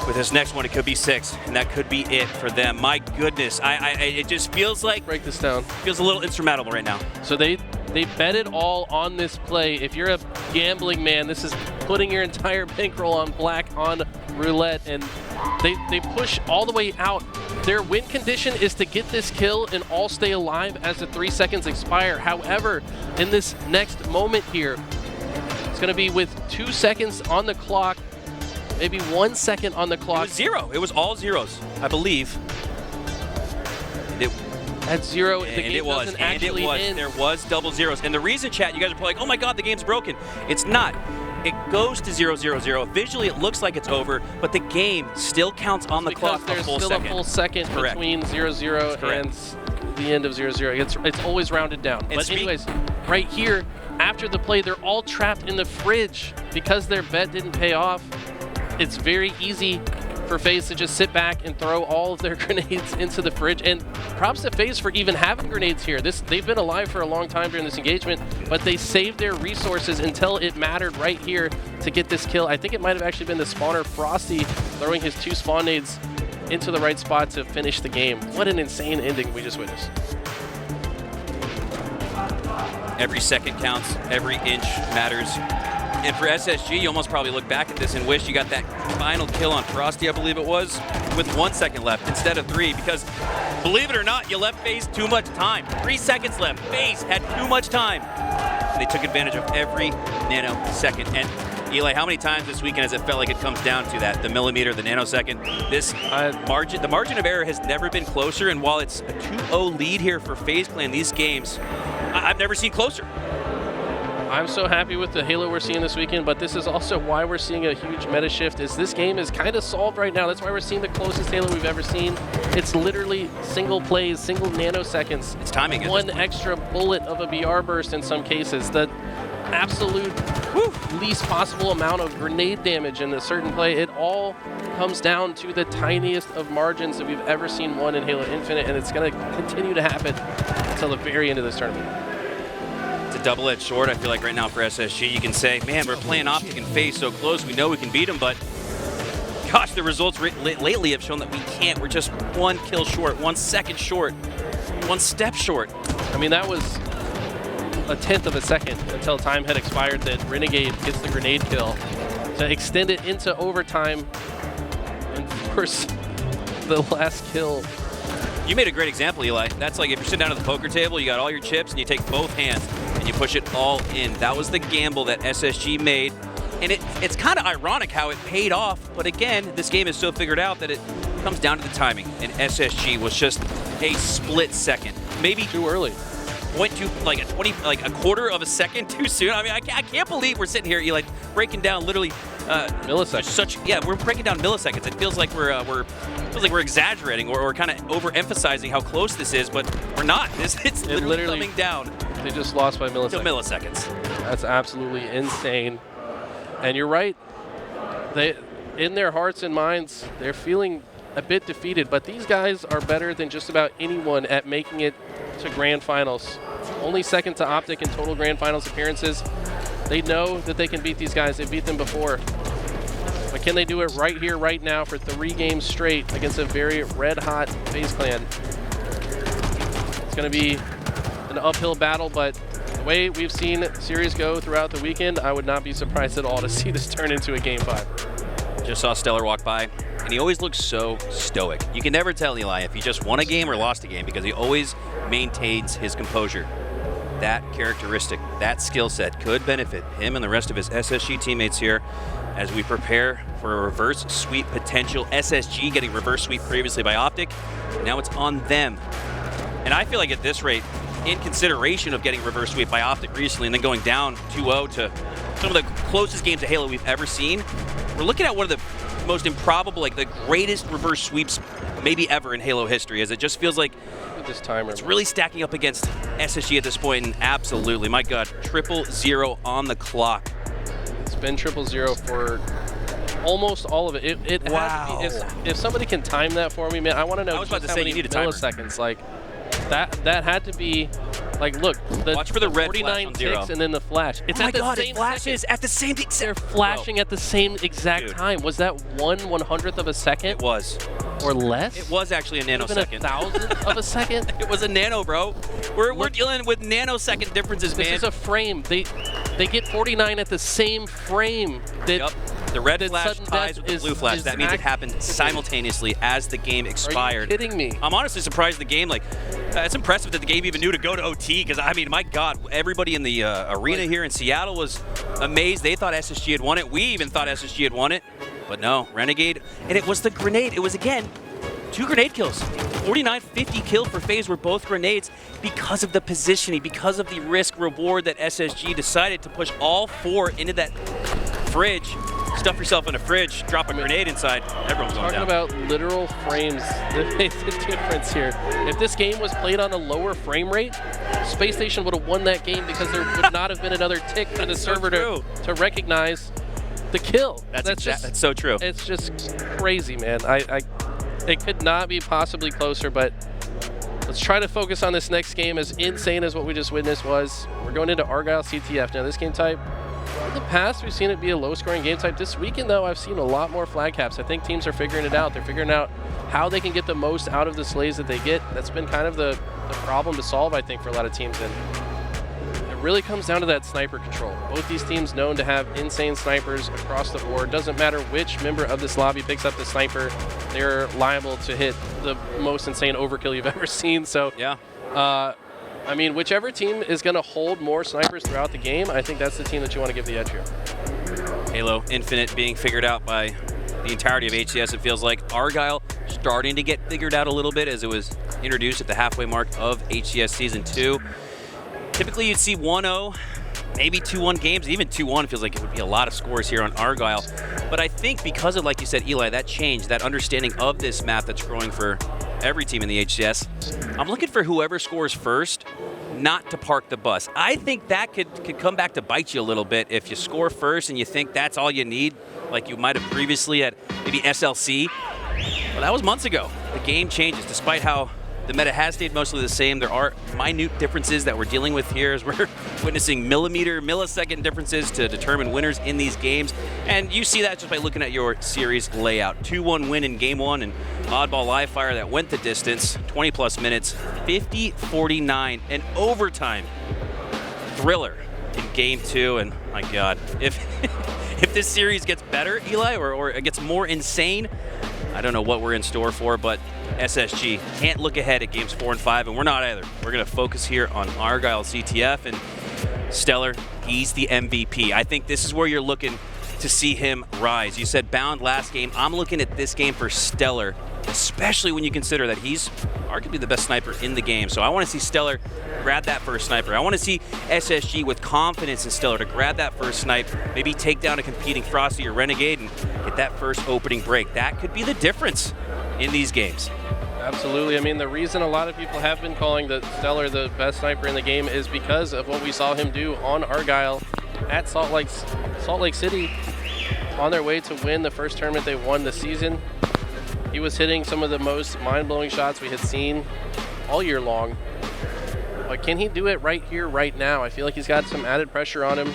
With this next one, it could be 6, and that could be it for them. My goodness, it just feels like, break this down. Feels a little insurmountable right now. So they bet it all on this play. If you're a gambling man, this is putting your entire bankroll on black on roulette, and they push all the way out. Their win condition is to get this kill and all stay alive as the 3 seconds expire. However, in this next moment here, it's going to be with 2 seconds on the clock, maybe 1 second on the clock. It was 0. It was all zeros, I believe. At 0, the game it was, doesn't actually end. There was double zeros. And the reason, chat, you guys are probably like, oh my god, the game's broken. It's not. It goes to 0-0-0. Visually, it looks like it's over, but the game still counts on the clock a full second. There's still a full second Correct. Between 0-0 and the end of 0-0. It's always rounded down. And but anyways, right here, after the play, they're all trapped in the fridge because their bet didn't pay off. It's very easy for FaZe to just sit back and throw all of their grenades into the fridge. And props to FaZe for even having grenades here. They've been alive for a long time during this engagement, but they saved their resources until it mattered right here to get this kill. I think it might have actually been the spawner Frosty throwing his 2 spawn nades into the right spot to finish the game. What an insane ending we just witnessed. Every second counts, every inch matters. And for SSG, you almost probably look back at this and wish you got that final kill on Frosty, I believe it was, with 1 second left instead of 3, because believe it or not, you left FaZe too much time. 3 seconds left. FaZe had too much time. They took advantage of every nanosecond. And Eli, how many times this weekend has it felt like it comes down to that, the millimeter, the nanosecond? This the margin of error has never been closer, and while it's a 2-0 lead here for FaZe Clan, these games, I've never seen closer. I'm so happy with the Halo we're seeing this weekend, but this is also why we're seeing a huge meta shift. Is this game is kind of solved right now. That's why we're seeing the closest Halo we've ever seen. It's literally single plays, single nanoseconds. It's timing. One extra bullet of a BR burst in some cases. The absolute least possible amount of grenade damage in a certain play. It all comes down to the tiniest of margins that we've ever seen won in Halo Infinite, and it's going to continue to happen until the very end of this tournament. It's a double-edged sword, I feel like, right now for SSG. You can say, man, we're playing Optic and FaZe so close, we know we can beat them, but gosh, the results lately have shown that we can't. We're just 1 kill short, 1 second short, 1 step short. I mean, that was a 1/10 of a second until time had expired that Renegade gets the grenade kill to extend it into overtime and force the last kill. You made a great example, Eli. That's like if you're sitting down at the poker table, you got all your chips, and you take both hands, and you push it all in. That was the gamble that SSG made, and it's kind of ironic how it paid off, but again, this game is so figured out that it comes down to the timing, and SSG was just a split second. Maybe too early. Went to like a quarter of a second too soon. I mean, I can't believe we're sitting here, Eli, breaking down literally milliseconds. We're breaking down milliseconds. It feels like we're exaggerating or kind of overemphasizing how close this is, but we're not. It's literally coming down. They just lost by milliseconds. To milliseconds. That's absolutely insane. And you're right. They, in their hearts and minds, they're feeling a bit defeated, but these guys are better than just about anyone at making it to Grand Finals. Only second to Optic in total Grand Finals appearances. They know that they can beat these guys. They beat them before. But can they do it right here, right now for 3 games straight against a very red-hot FaZe Clan? It's going to be an uphill battle, but the way we've seen series go throughout the weekend, I would not be surprised at all to see this turn into a Game 5. Just saw Stellar walk by, and he always looks so stoic. You can never tell, Eli, if he just won a game or lost a game because he always maintains his composure. That characteristic, that skill set could benefit him and the rest of his SSG teammates here as we prepare for a reverse sweep potential. SSG getting reverse sweep previously by Optic. Now it's on them. And I feel like at this rate, in consideration of getting reverse sweep by Optic recently and then going down 2-0 to some of the closest games of Halo we've ever seen. We're looking at one of the most improbable, like the greatest reverse sweeps maybe ever in Halo history, as it just feels like this timer, it's really stacking up against SSG at this point, and absolutely, my God, 000 on the clock. It's been 000 for almost all of it. It Wow. has to be, if somebody can time that for me, man, I want to know I was about just to how say, many you need a timer. milliseconds. Like that had to be, like, look, Watch for the red 49 flash on 0. ticks and then the flash. It's Oh my at the God, same it flashes second. at the same time. They're flashing at the same exact Dude. time. Was that 1/100th of a second It was. or less? It was actually a Even a nanosecond. thousandth of a second. It was a nano, bro. We're dealing with nanosecond differences, This man. is a frame. They get 49 at the same frame. Yep. The red that flash sudden ties death with the is- blue flash. is That means it act- happened simultaneously as the game Are you expired. kidding me? I'm honestly surprised the game, like, it's impressive that the game even knew to go to OT, because, I mean, my God, everybody in the arena here in Seattle was amazed. They thought SSG had won it. We even thought SSG had won it. But no, Renegade, and it was the grenade. It was, again, 2 grenade kills. 49-50 kill for FaZe were both grenades because of the positioning, because of the risk reward that SSG decided to push all 4 into that fridge. Stuff yourself in a fridge, drop a grenade inside, everyone's going Talking down. about literal frames that makes a difference here. If this game was played on a lower frame rate, Space Station would have won that game because there would not have been another tick for the That's so server true. to recognize the kill. That's so true. It's just crazy, man. It could not be possibly closer, but let's try to focus on this next game. As insane as what we just witnessed was, we're going into Argyle CTF. Now, this game type, in the past, we've seen it be a low-scoring game type. This weekend, though, I've seen a lot more flag caps. I think teams are figuring it out. They're figuring out how they can get the most out of the slays that they get. That's been kind of the problem to solve, I think, for a lot of teams. And it really comes down to that sniper control. Both these teams known to have insane snipers across the board. Doesn't matter which member of this lobby picks up the sniper, they're liable to hit the most insane overkill you've ever seen. So, Yeah. I mean, whichever team is going to hold more snipers throughout the game, I think that's the team that you want to give the edge here. Halo Infinite being figured out by the entirety of HCS, it feels like. Argyle starting to get figured out a little bit as it was introduced at the halfway mark of HCS Season 2. Typically you'd see 1-0, maybe 2-1 games. Even 2-1 feels like it would be a lot of scores here on Argyle. But I think because of, like you said, Eli, that change, that understanding of this map that's growing for every team in the HCS, I'm looking for whoever scores first not to park the bus. I think that could come back to bite you a little bit if you score first and you think that's all you need, like you might have previously at maybe SLC. Well, that was months ago. The game changes, despite how the meta has stayed mostly the same. There are minute differences that we're dealing with here as we're witnessing millisecond differences to determine winners in these games. And you see that just by looking at your series layout. 2-1 win in game 1 and oddball live fire that went the distance, 20 plus minutes, 50-49, and overtime thriller in game 2. And my God, if if this series gets better, Eli, or it gets more insane, I don't know what we're in store for, but SSG can't look ahead at games 4 and 5, and we're not either. We're going to focus here on Argyle CTF, and Stellar, he's the MVP. I think this is where you're looking to see him rise. You said Bound last game. I'm looking at this game for Stellar, especially when you consider that he's arguably the best sniper in the game. So I want to see Stellar grab that first sniper. I want to see SSG with confidence in Stellar to grab that first snipe, maybe take down a competing Frosty or Renegade and get that first opening break. That could be the difference in these games. Absolutely. I mean, the reason a lot of people have been calling the Stellar the best sniper in the game is because of what we saw him do on Argyle at Salt Lake City on their way to win the first tournament they won this season. He was hitting some of the most mind-blowing shots we had seen all year long. But can he do it right here, right now? I feel like he's got some added pressure on him.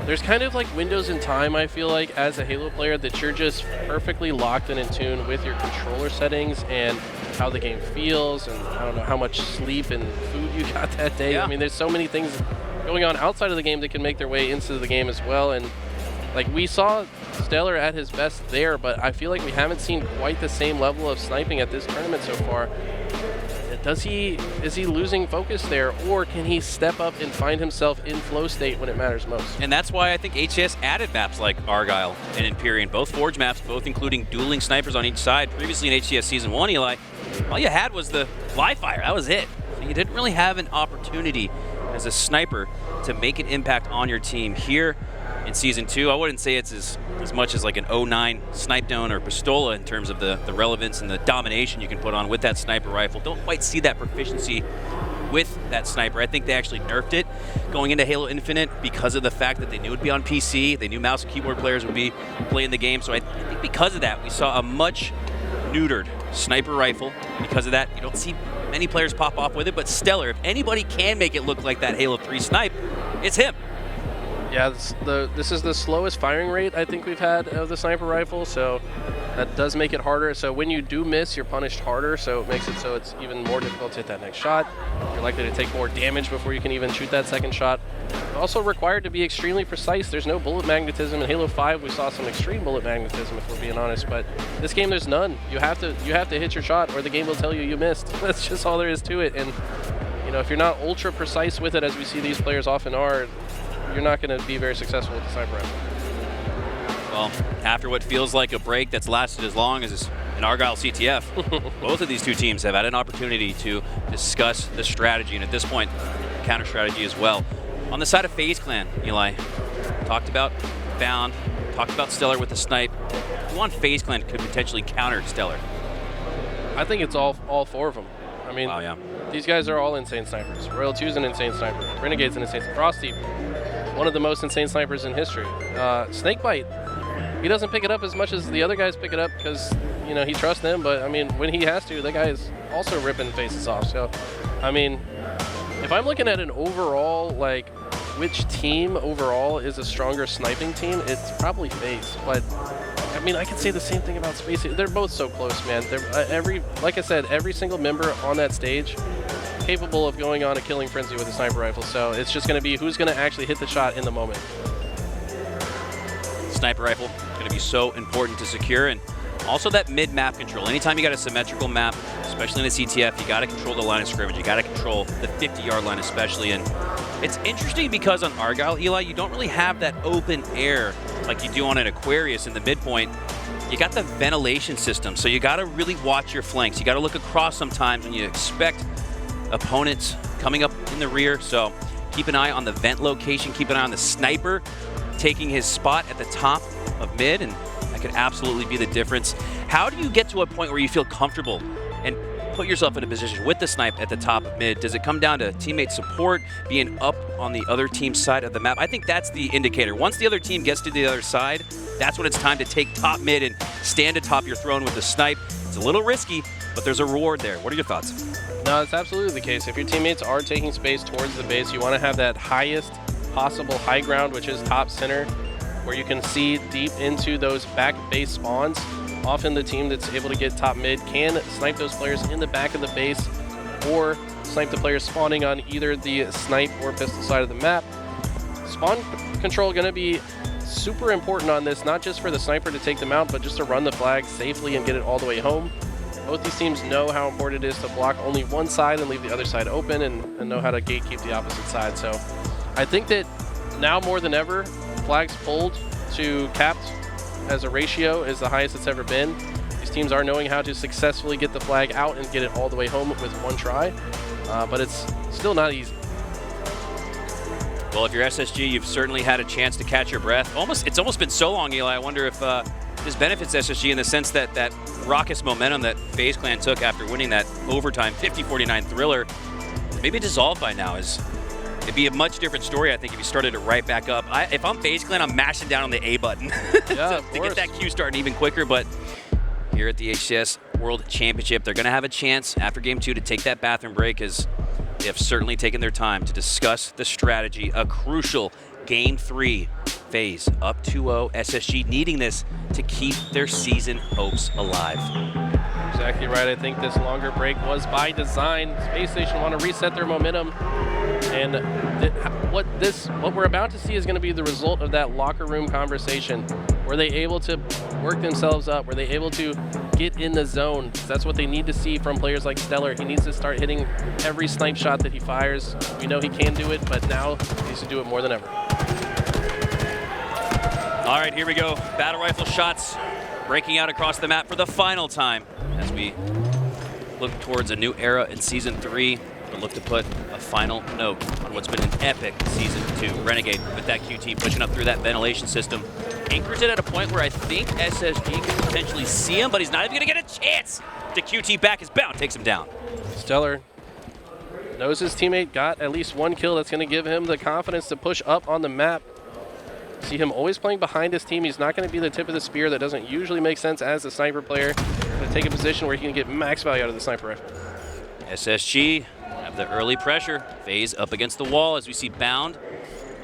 There's kind of like windows in time, I feel like, as a Halo player, that you're just perfectly locked and in tune with your controller settings and how the game feels, and I don't know how much sleep and food you got that day. Yeah. I mean, there's so many things going on outside of the game that can make their way into the game as well. And like, we saw Stellar at his best there, but I feel like we haven't seen quite the same level of sniping at this tournament so far. is he losing focus there, or can he step up and find himself in flow state when it matters most? And that's why I think HCS added maps like Argyle and Empyrean, both Forge maps, both including dueling snipers on each side. Previously in HCS Season 1, Eli, all you had was the live fire. That was it. So you didn't really have an opportunity as a sniper to make an impact on your team. Here in Season 2, I wouldn't say it's as much as like an 09 Snipe Dome or Pistola in terms of the relevance and the domination you can put on with that sniper rifle. Don't quite see that proficiency with that sniper. I think they actually nerfed it going into Halo Infinite because of the fact that they knew it would be on PC. They knew mouse and keyboard players would be playing the game. So I think because of that, we saw a much neutered sniper rifle. Because of that, you don't see many players pop off with it, but Stellar, if anybody can make it look like that Halo 3 snipe, it's him. Yeah, this is the slowest firing rate I think we've had of the sniper rifle, so that does make it harder. So when you do miss, you're punished harder, so it makes it so it's even more difficult to hit that next shot. You're likely to take more damage before you can even shoot that second shot. You're also required to be extremely precise. There's no bullet magnetism. In Halo 5, we saw some extreme bullet magnetism, if we're being honest, but this game there's none. You have to hit your shot, or the game will tell you you missed. That's just all there is to it. And you know, if you're not ultra precise with it, as we see these players often are, you're not going to be very successful with the sniper rifle. Well, after what feels like a break that's lasted as long as an Argyle CTF, both of these two teams have had an opportunity to discuss the strategy, and at this point, counter strategy as well. On the side of FaZe Clan, Eli, talked about Bound, talked about Stellar with the snipe. Who on FaZe Clan could potentially counter Stellar? I think it's all four of them. I mean, wow, yeah. These guys are all insane snipers. Royal 2's an insane sniper. Renegade's an insane sniper. Frosty, one of the most insane snipers in history. Snakebite, he doesn't pick it up as much as the other guys pick it up because, you know, he trusts them, but I mean, when he has to, that guy is also ripping faces off. So, I mean, if I'm looking at an overall, like, which team overall is a stronger sniping team, it's probably FaZe. But, I mean, I could say the same thing about Space. They're both so close, man. They're, like I said, every single member on that stage capable of going on a killing frenzy with a sniper rifle. So it's just going to be who's going to actually hit the shot in the moment. Sniper rifle going to be so important to secure, and also that mid-map control. Anytime you got a symmetrical map, especially in a CTF, you got to control the line of scrimmage. You got to control the 50-yard line especially. And it's interesting because on Argyle, Eli, you don't really have that open air like you do on an Aquarius in the midpoint. You got the ventilation system, so you got to really watch your flanks. You got to look across sometimes when you expect opponents coming up in the rear. So keep an eye on the vent location. Keep an eye on the sniper taking his spot at the top of mid, and that could absolutely be the difference. How do you get to a point where you feel comfortable and put yourself in a position with the snipe at the top of mid? Does it come down to teammate support, being up on the other team's side of the map? I think that's the indicator. Once the other team gets to the other side, that's when it's time to take top mid and stand atop your throne with the snipe. It's a little risky, but there's a reward there. What are your thoughts? No, it's absolutely the case. If your teammates are taking space towards the base, you want to have that highest possible high ground, which is top center, where you can see deep into those back base spawns. Often the team that's able to get top mid can snipe those players in the back of the base, or snipe the players spawning on either the snipe or pistol side of the map. Spawn control going to be super important on this, not just for the sniper to take them out, but just to run the flag safely and get it all the way home. Both these teams know how important it is to block only one side and leave the other side open, and know how to gatekeep the opposite side. So I think that now more than ever, flags pulled to capped as a ratio is the highest it's ever been. These teams are knowing how to successfully get the flag out and get it all the way home with one try, but it's still not easy. Well, if you're SSG, you've certainly had a chance to catch your breath. It's almost been so long, Eli. I wonder if this benefits SSG in the sense that that raucous momentum that FaZe Clan took after winning that overtime 50-49 thriller maybe dissolved by now. It'd be a much different story, I think, if you started it right back up. If I'm FaZe Clan, I'm mashing down on the A button to get that queue starting even quicker. But here at the HCS World Championship, they're going to have a chance after Game 2 to take that bathroom break, as they have certainly taken their time to discuss the strategy. A crucial Game 3. FaZe up 2-0. SSG needing this to keep their season hopes alive. Exactly right. I think this longer break was by design. Space Station want to reset their momentum, and what we're about to see is going to be the result of that locker room conversation. Were they able to work themselves up? Were they able to get in the zone. That's what they need to see from players like Stellar. He needs to start hitting every snipe shot that he fires. We know he can do it, but now he needs to do it more than ever. All right, here we go. Battle rifle shots breaking out across the map for the final time as we look towards a new era in Season 3. We'll look to put a final note on what's been an epic Season 2. Renegade with that QT pushing up through that ventilation system. Anchors it at a point where I think SSG can potentially see him, but he's not even going to get a chance to QT back. His bound takes him down. Stellar knows his teammate got at least one kill. That's going to give him the confidence to push up on the map. See him always playing behind his team. He's not going to be the tip of the spear. That doesn't usually make sense as a sniper player. Going to take a position where he can get max value out of the sniper rifle. SSG have the early pressure. FaZe up against the wall as we see Bound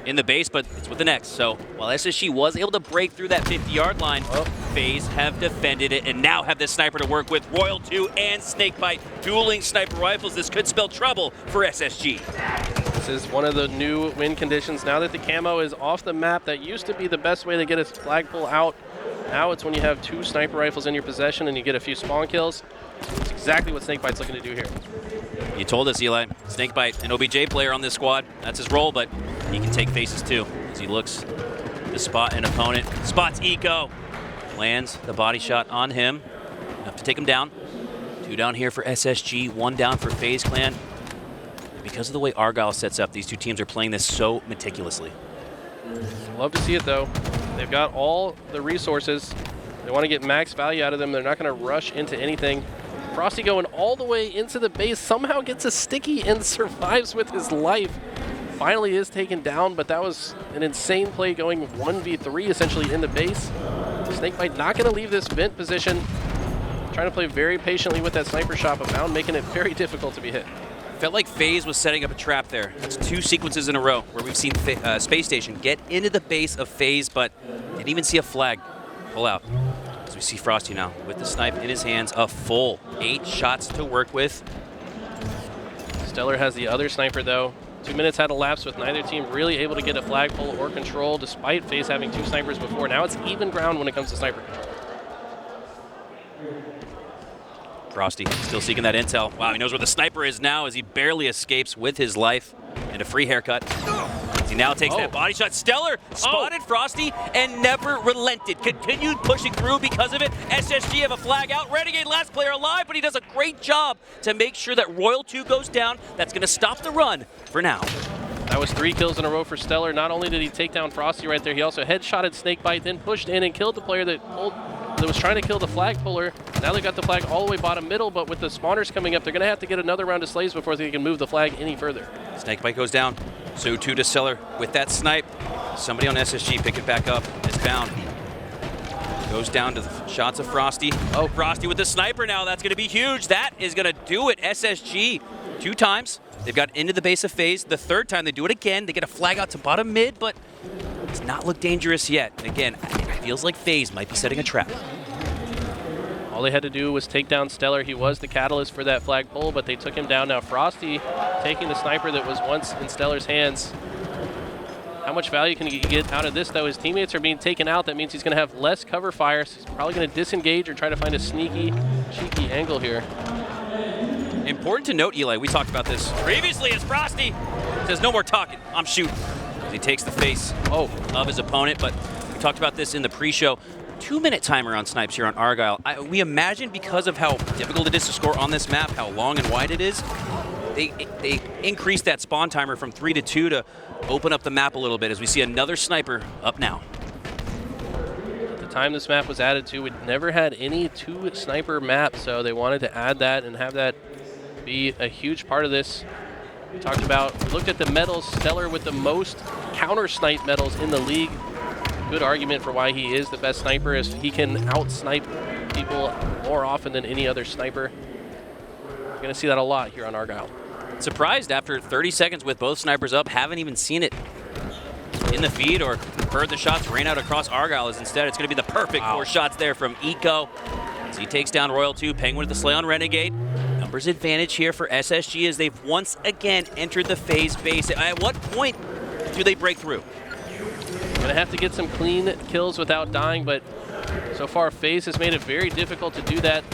in the base, but it's with the next. So while SSG was able to break through that 50-yard line, FaZe have defended it and now have this sniper to work with. Royal 2 and Snakebite dueling sniper rifles. This could spell trouble for SSG. This is one of the new win conditions. Now that the camo is off the map, that used to be the best way to get a flagpole out. Now it's when you have 2 sniper rifles in your possession and you get a few spawn kills. It's exactly what Snakebite's looking to do here. You told us, Eli. Snakebite, an OBJ player on this squad. That's his role, but he can take faces too as he looks to spot an opponent. Spots Eco. Lands the body shot on him. Enough to take him down. 2 down here for SSG, 1 down for FaZe Clan. Because of the way Argyle sets up, these 2 teams are playing this so meticulously. Love to see it though. They've got all the resources. They want to get max value out of them. They're not going to rush into anything. Frosty going all the way into the base, somehow gets a sticky and survives with his life. Finally is taken down, but that was an insane play going 1v3 essentially in the base. Snakebite not going to leave this vent position. Trying to play very patiently with that sniper shot, but Bound making it very difficult to be hit. Felt like FaZe was setting up a trap there. That's 2 sequences in a row where we've seen Space Station get into the base of FaZe, but didn't even see a flag pull out. As we see Frosty now with the snipe in his hands, a full 8 shots to work with. Stellar has the other sniper though. 2 minutes had elapsed with neither team really able to get a flagpole or control despite FaZe having 2 snipers before. Now it's even ground when it comes to sniper control. Frosty still seeking that intel. Wow, he knows where the sniper is now as he barely escapes with his life and a free haircut. As he now takes that body shot. Stellar spotted Frosty and never relented. Continued pushing through because of it. SSG have a flag out. Renegade last player alive, but he does a great job to make sure that Royal 2 goes down. That's going to stop the run for now. That was 3 kills in a row for Stellar. Not only did he take down Frosty right there, he also headshotted Snakebite, then pushed in and killed the player that was trying to kill the flag puller. Now they got the flag all the way bottom middle, but with the spawners coming up, they're going to have to get another round of slaves before they can move the flag any further. Snakebite goes down. So 2 to Stellar with that snipe. Somebody on SSG pick it back up. It's Bound. Goes down to the shots of Frosty. Oh, Frosty with the sniper now. That's going to be huge. That is going to do it. SSG 2 times. They've got into the base of FaZe. The 3rd time they do it again. They get a flag out to bottom mid, but it's not look dangerous yet. Again, it feels like FaZe might be setting a trap. All they had to do was take down Stellar. He was the catalyst for that flagpole, but they took him down. Now Frosty taking the sniper that was once in Stellar's hands. How much value can he get out of this, though? His teammates are being taken out. That means he's going to have less cover fire. So he's probably going to disengage or try to find a sneaky, cheeky angle here. Important to note, Eli, we talked about this previously, as Frosty says, no more talking, I'm shooting. As he takes the face of his opponent, but we talked about this in the pre-show. 2-minute timer on snipes here on Argyle. We imagine because of how difficult it is to score on this map, how long and wide it is, they increased that spawn timer from 3 to 2 to open up the map a little bit as we see another sniper up now. At the time this map was added to, we'd never had any 2 sniper maps, so they wanted to add that and have that be a huge part of this. We looked at the medals. Stellar with the most counter snipe medals in the league. Good argument for why he is the best sniper, is he can out-snipe people more often than any other sniper. You're going to see that a lot here on Argyle. Surprised after 30 seconds with both snipers up, haven't even seen it in the feed or heard the shots rain out across Argyle. As instead it's going to be the perfect 4 shots there from Eco. As he takes down Royal 2, Penguin with the slay on Renegade. Numbers advantage here for SSG as they've once again entered the FaZe base. At what point do they break through? Gonna have to get some clean kills without dying, but So far, FaZe has made it very difficult to do that.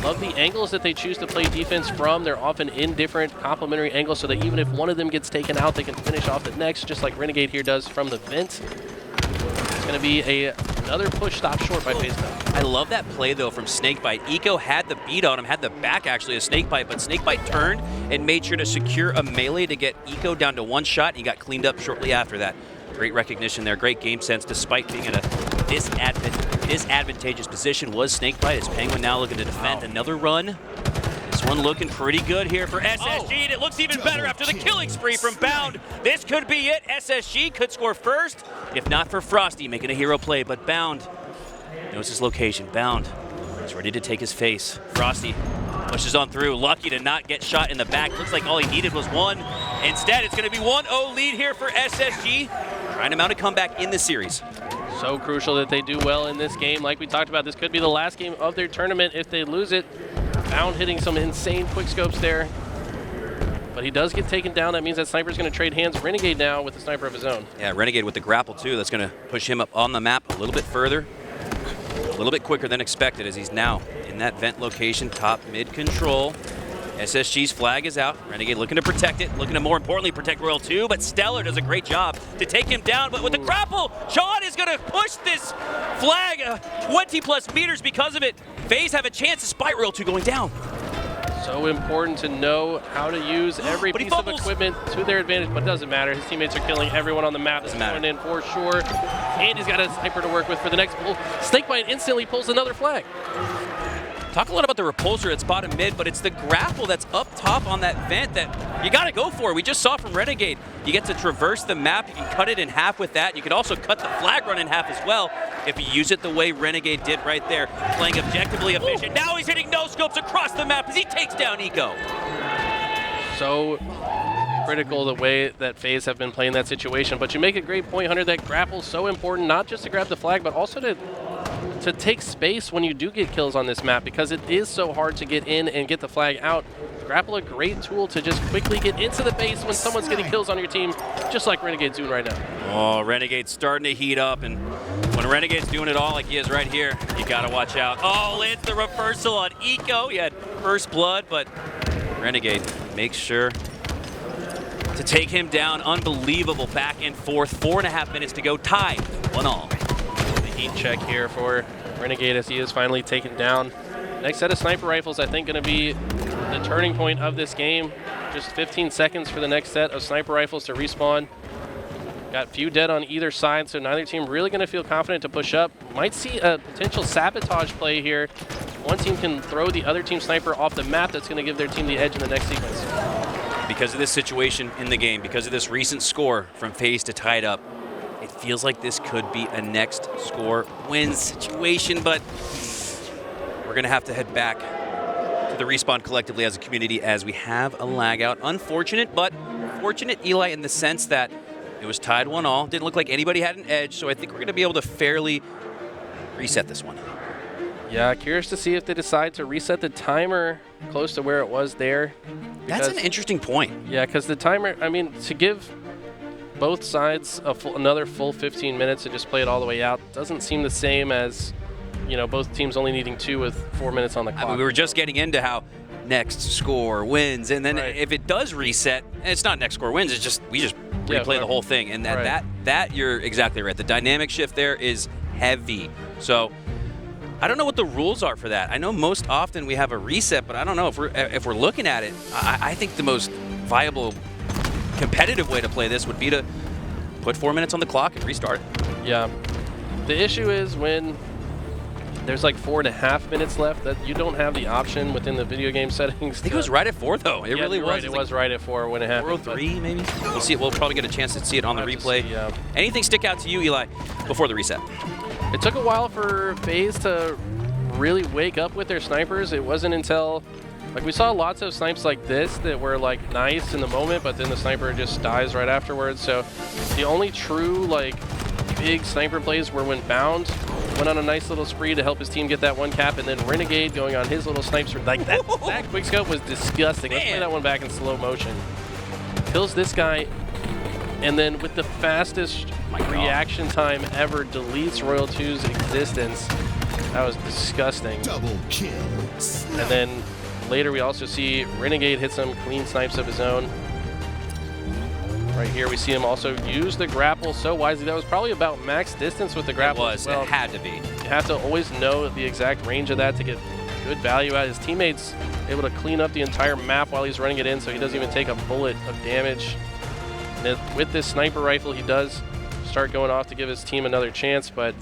Love the angles that they choose to play defense from. They're often in different complementary angles so that even if one of them gets taken out, they can finish off the next, just like Renegade here does from the vent. It's going to be another push stop short by FaZe now. I love that play, though, from Snakebite. Eco had the beat on him, had the back, actually, of Snakebite, but Snakebite turned and made sure to secure a melee to get Eco down to one shot. He got cleaned up shortly after that. Great recognition there, great game sense, despite being in a disadvantageous position was Snakebite. It's Penguin now looking to defend another run. This one looking pretty good here for SSG, and it looks even better after the killing spree from Bound. This could be it. SSG could score first, if not for Frosty making a hero play, but Bound knows his location. Bound is ready to take his face. Frosty pushes on through, lucky to not get shot in the back. Looks like all he needed was one. Instead, it's going to be 1-0 lead here for SSG, trying to mount a comeback in the series. So crucial that they do well in this game. Like we talked about, this could be the last game of their tournament if they lose it. Bound hitting some insane quickscopes there. But he does get taken down. That means that Sniper's going to trade hands. Renegade now with a sniper of his own. Yeah, Renegade with the grapple, too. That's going to push him up on the map a little bit further. A little bit quicker than expected as he's now in that vent location, top mid control. SSG's flag is out. Renegade looking to protect it, looking to more importantly protect Royal 2, but Stellar does a great job to take him down. But with the grapple, Sean is going to push this flag 20+ meters because of it. FaZe have a chance despite Royal 2 going down. So important to know how to use every piece of equipment to their advantage, but it doesn't matter. His teammates are killing everyone on the map. This is going in for sure. And he's got a sniper to work with for the next pull. Snakebite instantly pulls another flag. Talk a lot about the repulsor that's bottom mid, but it's the grapple that's up top on that vent that you got to go for. We just saw from Renegade. You get to traverse the map. You can cut it in half with that. You can also cut the flag run in half as well if you use it the way Renegade did right there, playing objectively efficient. Now he's hitting no-scopes across the map as he takes down Eco. So critical the way that FaZe have been playing that situation. But you make a great point, Hunter, that grapple's so important, not just to grab the flag, but also to take space when you do get kills on this map, because it is so hard to get in and get the flag out. Grapple, a great tool to just quickly get into the base when someone's getting kills on your team, just like Renegade's doing right now. Oh, Renegade's starting to heat up, and when Renegade's doing it all like he is right here, you gotta watch out. Oh, it's the reversal on Eco. He had first blood, but Renegade makes sure to take him down. Unbelievable back and forth. 4.5 minutes to go, tied 1-1. Heat check here for Renegade as he is finally taken down. Next set of sniper rifles, I think, going to be the turning point of this game. Just 15 seconds for the next set of sniper rifles to respawn. Got few dead on either side, so neither team really going to feel confident to push up. Might see a potential sabotage play here. One team can throw the other team sniper off the map. That's going to give their team the edge in the next sequence. Because of this situation in the game, because of this recent score from FaZe to tie it up, it feels like this could be a next score wins situation, but we're going to have to head back to the Respawn collectively as a community as we have a lag out. Unfortunate, but fortunate, Eli, in the sense that it was tied 1-1. Didn't look like anybody had an edge, so I think we're going to be able to fairly reset this one. Yeah, curious to see if they decide to reset the timer close to where it was there. That's an interesting point. Yeah, because the timer, I mean, to give both sides another full 15 minutes to just play it all the way out doesn't seem the same as, you know, both teams only needing 2 with 4 minutes on the clock. I mean, we were just getting into how next score wins, and then if it does reset, it's not next score wins, it's just we just replay the whole thing, and that you're exactly right. The dynamic shift there is heavy. So I don't know what the rules are for that. I know most often we have a reset, but I don't know if we're looking at it. I think the most viable competitive way to play this would be to put 4 minutes on the clock and restart. Yeah. The issue is when there's like 4.5 minutes left, that you don't have the option within the video game settings. I think it was right at 4 though. It really was. Right. It was right at 4 when it happened. 4:03 maybe. We'll see it. We'll probably get a chance to see it on the replay. See, yeah. Anything stick out to you, Eli, before the reset? It took a while for FaZe to really wake up with their snipers. It wasn't until, like, we saw lots of snipes like this that were like nice in the moment, but then the sniper just dies right afterwards. So the only true like big sniper plays were when Bound went on a nice little spree to help his team get that one cap, and then Renegade going on his little snipes. Like that quickscope was disgusting. Let's play that one back in slow motion. Kills this guy, and then with the fastest reaction time ever, deletes Royal 2's existence. That was disgusting. Double kill. And then later we also see Renegade hit some clean snipes of his own. Right here we see him also use the grapple so wisely. That was probably about max distance with the grapple. It was. Well, It had to be. you have to always know the exact range of that to get good value out. His teammates able to clean up the entire map while he's running it in, so he doesn't even take a bullet of damage. And then with this sniper rifle, he does start going off to give his team another chance, but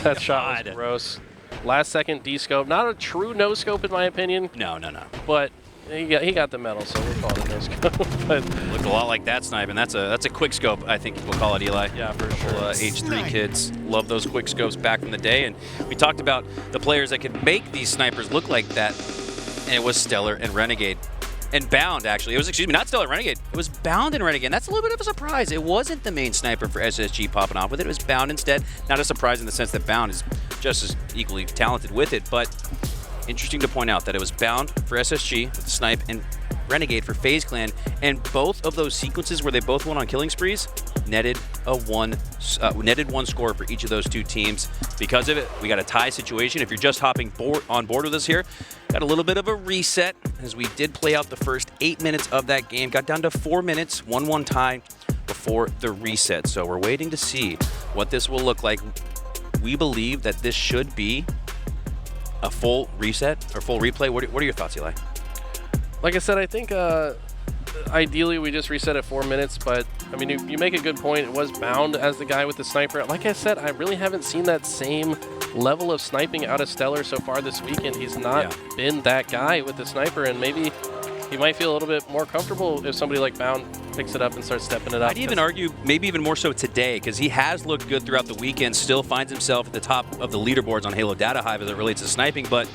that shot was gross. Last second D-scope. Not a true no-scope in my opinion. No. But he got the medal, so we'll call it a no-scope. But Looked a lot like that snipe, and that's a quick scope, I think we'll call it, Eli. yeah, for sure. H3 kids love those quick scopes back in the day, and we talked about the players that could make these snipers look like that, and it was Stellar and Renegade. And Bound, actually. It was, excuse me, not Stellar, Renegade. It was Bound and Renegade. That's a little bit of a surprise. It wasn't the main sniper for SSG popping off with it. It was Bound instead. Not a surprise in the sense that Bound is just as equally talented with it, but interesting to point out that it was Bound for SSG with the snipe and Renegade for FaZe Clan, and both of those sequences where they both went on killing sprees netted one score for each of those two teams. Because of it, we got a tie situation. If you're just hopping on board with us here, got a little bit of a reset as we did play out the first 8 minutes of that game. Got down to 4 minutes, 1-1 tie before the reset. So we're waiting to see what this will look like. We believe that this should be a full reset or full replay. What are your thoughts, Eli? Like I said, I think ideally we just reset at 4 minutes, but I mean, you make a good point. It was Bound as the guy with the sniper. Like I said, I really haven't seen that same level of sniping out of Stellar so far this weekend. He's not been that guy with the sniper, and maybe he might feel a little bit more comfortable if somebody like Bound picks it up and starts stepping it up. I'd even argue maybe even more so today, because he has looked good throughout the weekend, still finds himself at the top of the leaderboards on Halo Data Hive as it relates to sniping, but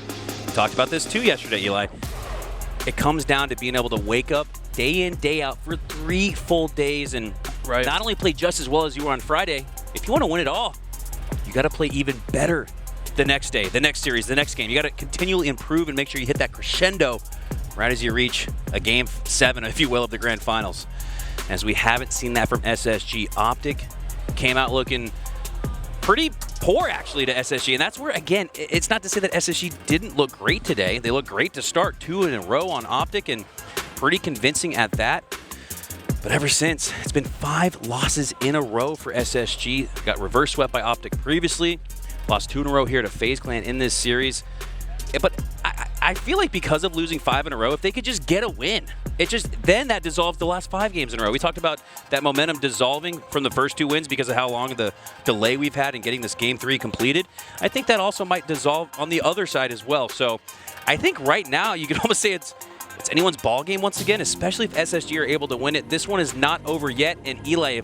we talked about this too yesterday, Eli. It comes down to being able to wake up day in, day out for 3 full days and not only play just as well as you were on Friday. If you want to win it all, you got to play even better the next day, the next series, the next game. You got to continually improve and make sure you hit that crescendo right as you reach a game 7, if you will, of the grand finals. As we haven't seen that from SSG. Optic came out looking pretty poor, actually, to SSG. And that's where, again, it's not to say that SSG didn't look great today. They looked great to start, 2 in a row on Optic, and pretty convincing at that. But ever since, it's been 5 losses in a row for SSG. Got reverse swept by Optic previously. Lost 2 in a row here to FaZe Clan in this series. But I feel like because of losing 5 in a row, if they could just get a win, then that dissolves the last 5 games in a row. We talked about that momentum dissolving from the first 2 wins because of how long of the delay we've had in getting this Game 3 completed. I think that also might dissolve on the other side as well. So I think right now you could almost say it's anyone's ball game once again, especially if SSG are able to win it. This one is not over yet, and Eli,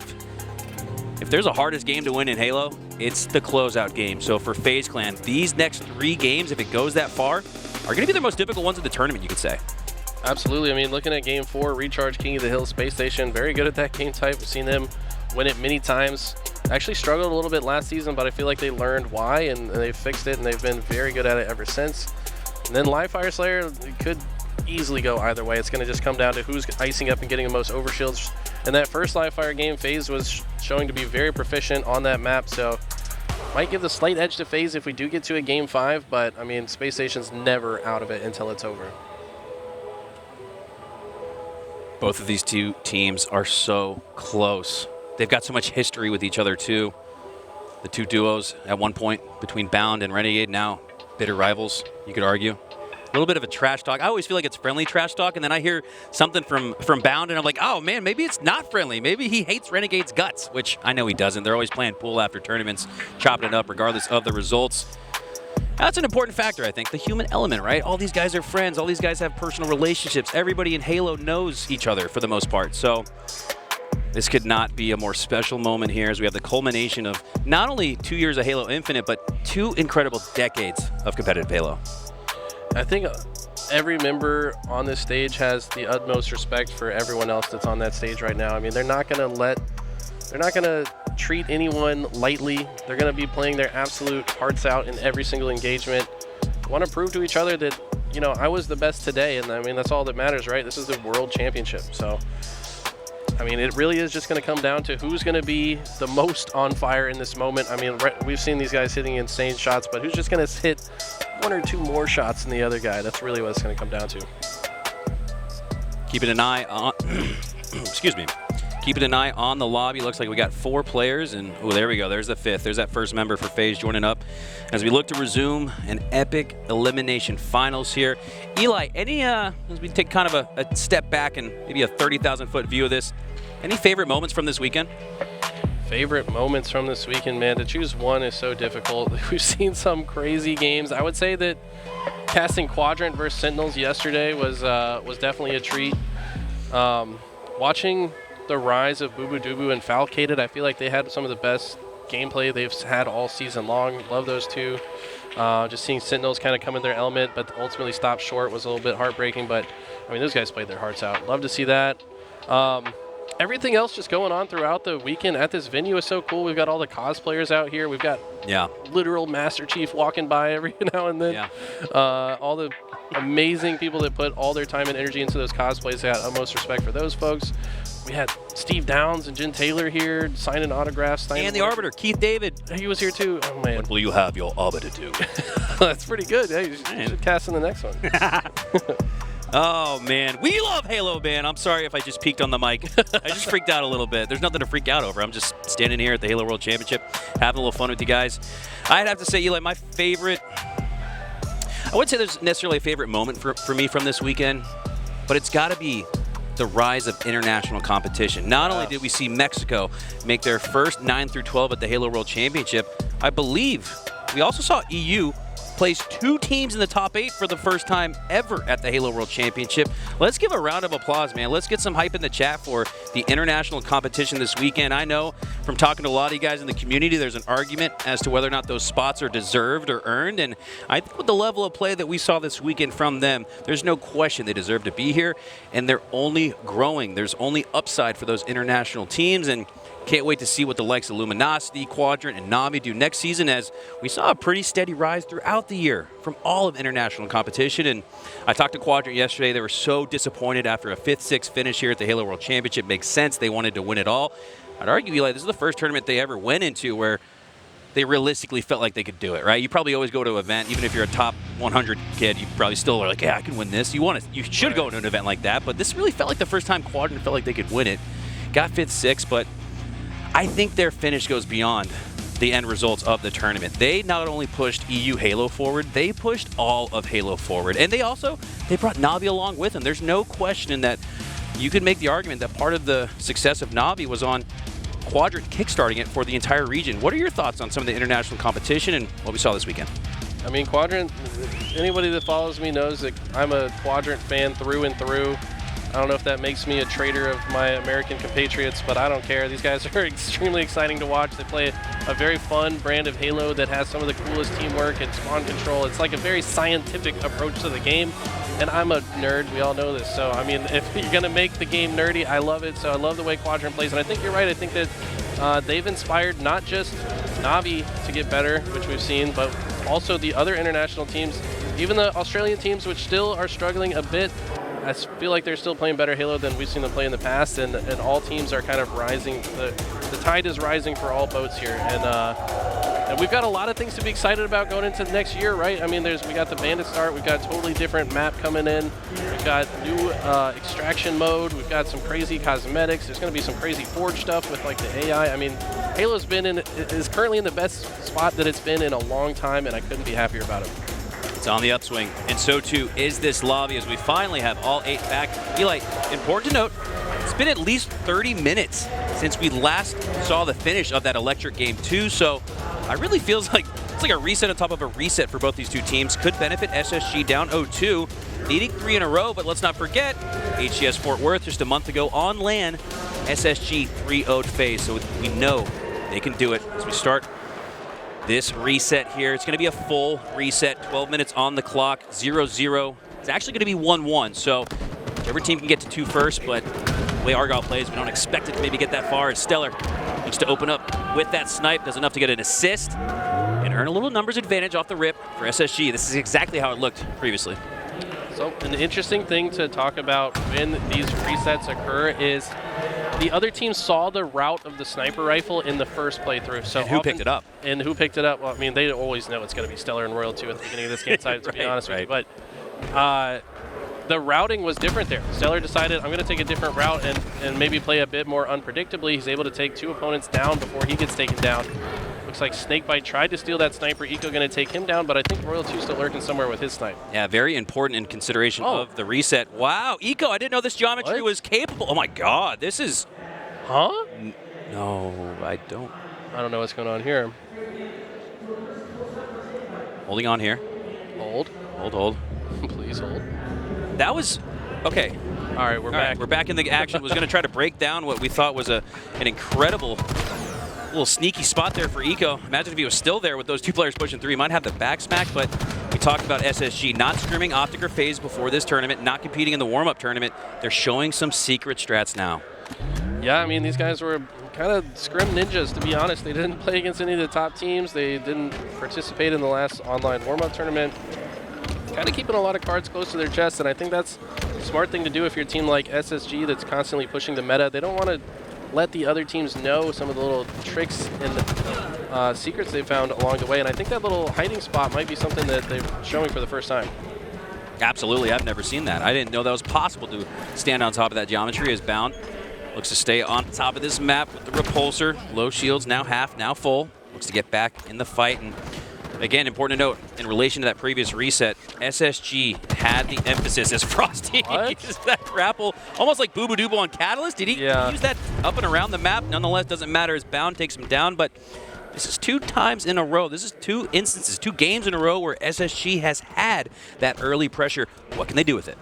if there's a hardest game to win in Halo, it's the closeout game. So for FaZe Clan, these next 3 games, if it goes that far, are going to be the most difficult ones of the tournament, you could say. Absolutely. I mean, looking at Game 4, Recharge, King of the Hill, Space Station, very good at that game type. We've seen them win it many times. Actually struggled a little bit last season, but I feel like they learned why, and they've fixed it, and they've been very good at it ever since. And then Live Fire Slayer, it could easily go either way. It's going to just come down to who's icing up and getting the most overshields. In that first Live Fire game, FaZe was showing to be very proficient on that map, so might give the slight edge to FaZe if we do get to a Game 5, but I mean, Space Station's never out of it until it's over. Both of these 2 teams are so close. They've got so much history with each other too. The 2 duos at one point between Bound and Renegade, now bitter rivals, you could argue. A little bit of a trash talk. I always feel like it's friendly trash talk, and then I hear something from Bound, and I'm like, oh man, maybe it's not friendly. Maybe he hates Renegade's guts, which I know he doesn't. They're always playing pool after tournaments, chopping it up regardless of the results. That's an important factor, I think, the human element, right? All these guys are friends. All these guys have personal relationships. Everybody in Halo knows each other for the most part. So this could not be a more special moment here as we have the culmination of not only 2 years of Halo Infinite, but 2 incredible decades of competitive Halo. I think every member on this stage has the utmost respect for everyone else that's on that stage right now. I mean, they're not going to treat anyone lightly. They're going to be playing their absolute hearts out in every single engagement. Want to prove to each other that, you know, I was the best today, and I mean, that's all that matters, right? This is the World Championship. So I mean, it really is just going to come down to who's going to be the most on fire in this moment. I mean, we've seen these guys hitting insane shots, but who's just going to hit 1 or 2 more shots than the other guy? That's really what it's going to come down to. Keeping an eye on, excuse me. Keeping an eye on the lobby. Looks like we got 4 players, and oh, there we go. There's the 5th. There's that first member for FaZe joining up as we look to resume an epic elimination finals here. Eli, any as we take kind of a step back and maybe a 30,000-foot view of this, any favorite moments from this weekend? Favorite moments from this weekend, man. To choose one is so difficult. We've seen some crazy games. I would say that casting Quadrant versus Sentinels yesterday was definitely a treat. Watching the rise of Boo Boo Dubu and Falcated, I feel like they had some of the best gameplay they've had all season long. Love those two. Just seeing Sentinels kind of come in their element, but ultimately stop short was a little bit heartbreaking. But I mean, those guys played their hearts out. Love to see that. Everything else just going on throughout the weekend at this venue is so cool. We've got all the cosplayers out here. We've got literal Master Chief walking by every now and then. All the amazing people that put all their time and energy into those cosplays. I got utmost respect for those folks. We had Steve Downs and Jen Taylor here signing autographs. And the Arbiter, Keith David. He was here too. Oh, man. What will you have your Arbiter do? That's pretty good. Hey, you should cast in the next one. Oh, man. We love Halo, man. I'm sorry if I just peeked on the mic. I just freaked out a little bit. There's nothing to freak out over. I'm just standing here at the Halo World Championship, having a little fun with you guys. I'd have to say, Eli, my favorite... I wouldn't say there's necessarily a favorite moment for me from this weekend, but it's got to be the rise of international competition. Not only did we see Mexico make their first 9 through 12 at the Halo World Championship, I believe we also saw EU place 2 teams in the top 8 for the first time ever at the Halo World Championship. Let's give a round of applause, man. Let's get some hype in the chat for the international competition this weekend. I know from talking to a lot of you guys in the community, there's an argument as to whether or not those spots are deserved or earned, and I think with the level of play that we saw this weekend from them, there's no question they deserve to be here, and they're only growing. There's only upside for those international teams, and can't wait to see what the likes of Luminosity, Quadrant, and Na'Vi do next season, as we saw a pretty steady rise throughout the year from all of international competition. And I talked to Quadrant yesterday. They were so disappointed after a 5th, 6th finish here at the Halo World Championship. Makes sense. They wanted to win it all. I'd argue, Eli, this is the first tournament they ever went into where they realistically felt like they could do it, right? You probably always go to an event, even if you're a top 100 kid, you probably still are like, yeah, I can win this. You should go to an event like that, but this really felt like the first time Quadrant felt like they could win it. Got 5th, 6th, but I think their finish goes beyond the end results of the tournament. They not only pushed EU Halo forward, they pushed all of Halo forward. And they brought Na'Vi along with them. There's no question that you could make the argument that part of the success of Na'Vi was on Quadrant kickstarting it for the entire region. What are your thoughts on some of the international competition and what we saw this weekend? I mean, Quadrant, anybody that follows me knows that I'm a Quadrant fan through and through. I don't know if that makes me a traitor of my American compatriots, but I don't care. These guys are extremely exciting to watch. They play a very fun brand of Halo that has some of the coolest teamwork and spawn control. It's like a very scientific approach to the game, and I'm a nerd. We all know this. So, I mean, if you're going to make the game nerdy, I love it. So I love the way Quadrant plays, and I think you're right. I think that they've inspired not just Na'Vi to get better, which we've seen, but also the other international teams, even the Australian teams, which still are struggling a bit. I feel like they're still playing better Halo than we've seen them play in the past, and all teams are kind of rising. The tide is rising for all boats here, and we've got a lot of things to be excited about going into the next year, right? I mean, we got the Bandit start, we've got a totally different map coming in, we've got new extraction mode, we've got some crazy cosmetics. There's going to be some crazy Forge stuff with like the AI. I mean, Halo's is currently in the best spot that it's been in a long time, and I couldn't be happier about it. It's on the upswing, and so too is this lobby as we finally have all 8 back. Eli, important to note, it's been at least 30 minutes since we last saw the finish of that electric game 2, so it really feels like it's like a reset on top of a reset for both these two teams. Could benefit SSG down 0-2, needing 3 in a row, but let's not forget, HCS Fort Worth just a month ago on LAN, SSG 3-0'd FaZe, so we know they can do it as we start this reset here. It's going to be a full reset, 12 minutes on the clock, 0-0. It's actually going to be 1-1, so whichever team can get to 2 first, but the way Argyle plays, we don't expect it to maybe get that far. As Stellar looks to open up with that snipe, does enough to get an assist and earn a little numbers advantage off the rip for SSG. This is exactly how it looked previously. So an interesting thing to talk about when these resets occur is the other team saw the route of the sniper rifle in the first playthrough. So and who picked it up? And who picked it up? Well, I mean, they always know it's going to be Stellar and Royal 2 at the beginning of this game, to be honest with you. But the routing was different there. Stellar decided, I'm going to take a different route and maybe play a bit more unpredictably. He's able to take 2 opponents down before he gets taken down. Looks like Snakebite tried to steal that sniper. Eco going to take him down, but I think Royal 2 still lurking somewhere with his snipe. Yeah, very important in consideration of the reset. Wow, Eco, I didn't know this geometry was capable. Oh my god, this is... Huh? No, I don't know what's going on here. Holding on here. Hold. Hold. Please hold. That was... Okay. All right, we're back. We're back in the action. Was going to try to break down what we thought was an incredible little sneaky spot there for Eco. Imagine if he was still there with those 2 players pushing 3. He might have the back smack, but we talked about SSG not scrimming Optic or FaZe before this tournament, not competing in the warm-up tournament. They're showing some secret strats now. Yeah, I mean, these guys were kind of scrim ninjas, to be honest. They didn't play against any of the top teams. They didn't participate in the last online warm-up tournament. Kind of keeping a lot of cards close to their chest, and I think that's a smart thing to do if you're a team like SSG that's constantly pushing the meta. They don't want to let the other teams know some of the little tricks and the secrets they found along the way, and I think that little hiding spot might be something that they're showing for the first time. Absolutely, I've never seen that. I didn't know that was possible to stand on top of that geometry as Bound looks to stay on top of this map with the repulsor. Low shields, now half, now full. Looks to get back in the fight. And again, important to note, in relation to that previous reset, SSG had the emphasis as Frosty used that grapple, almost like Boo Boo Dooble on Catalyst. Did he use that up and around the map? Nonetheless, doesn't matter as Bound takes him down, but this is 2 times in a row. This is 2 instances, 2 games in a row where SSG has had that early pressure. What can they do with it?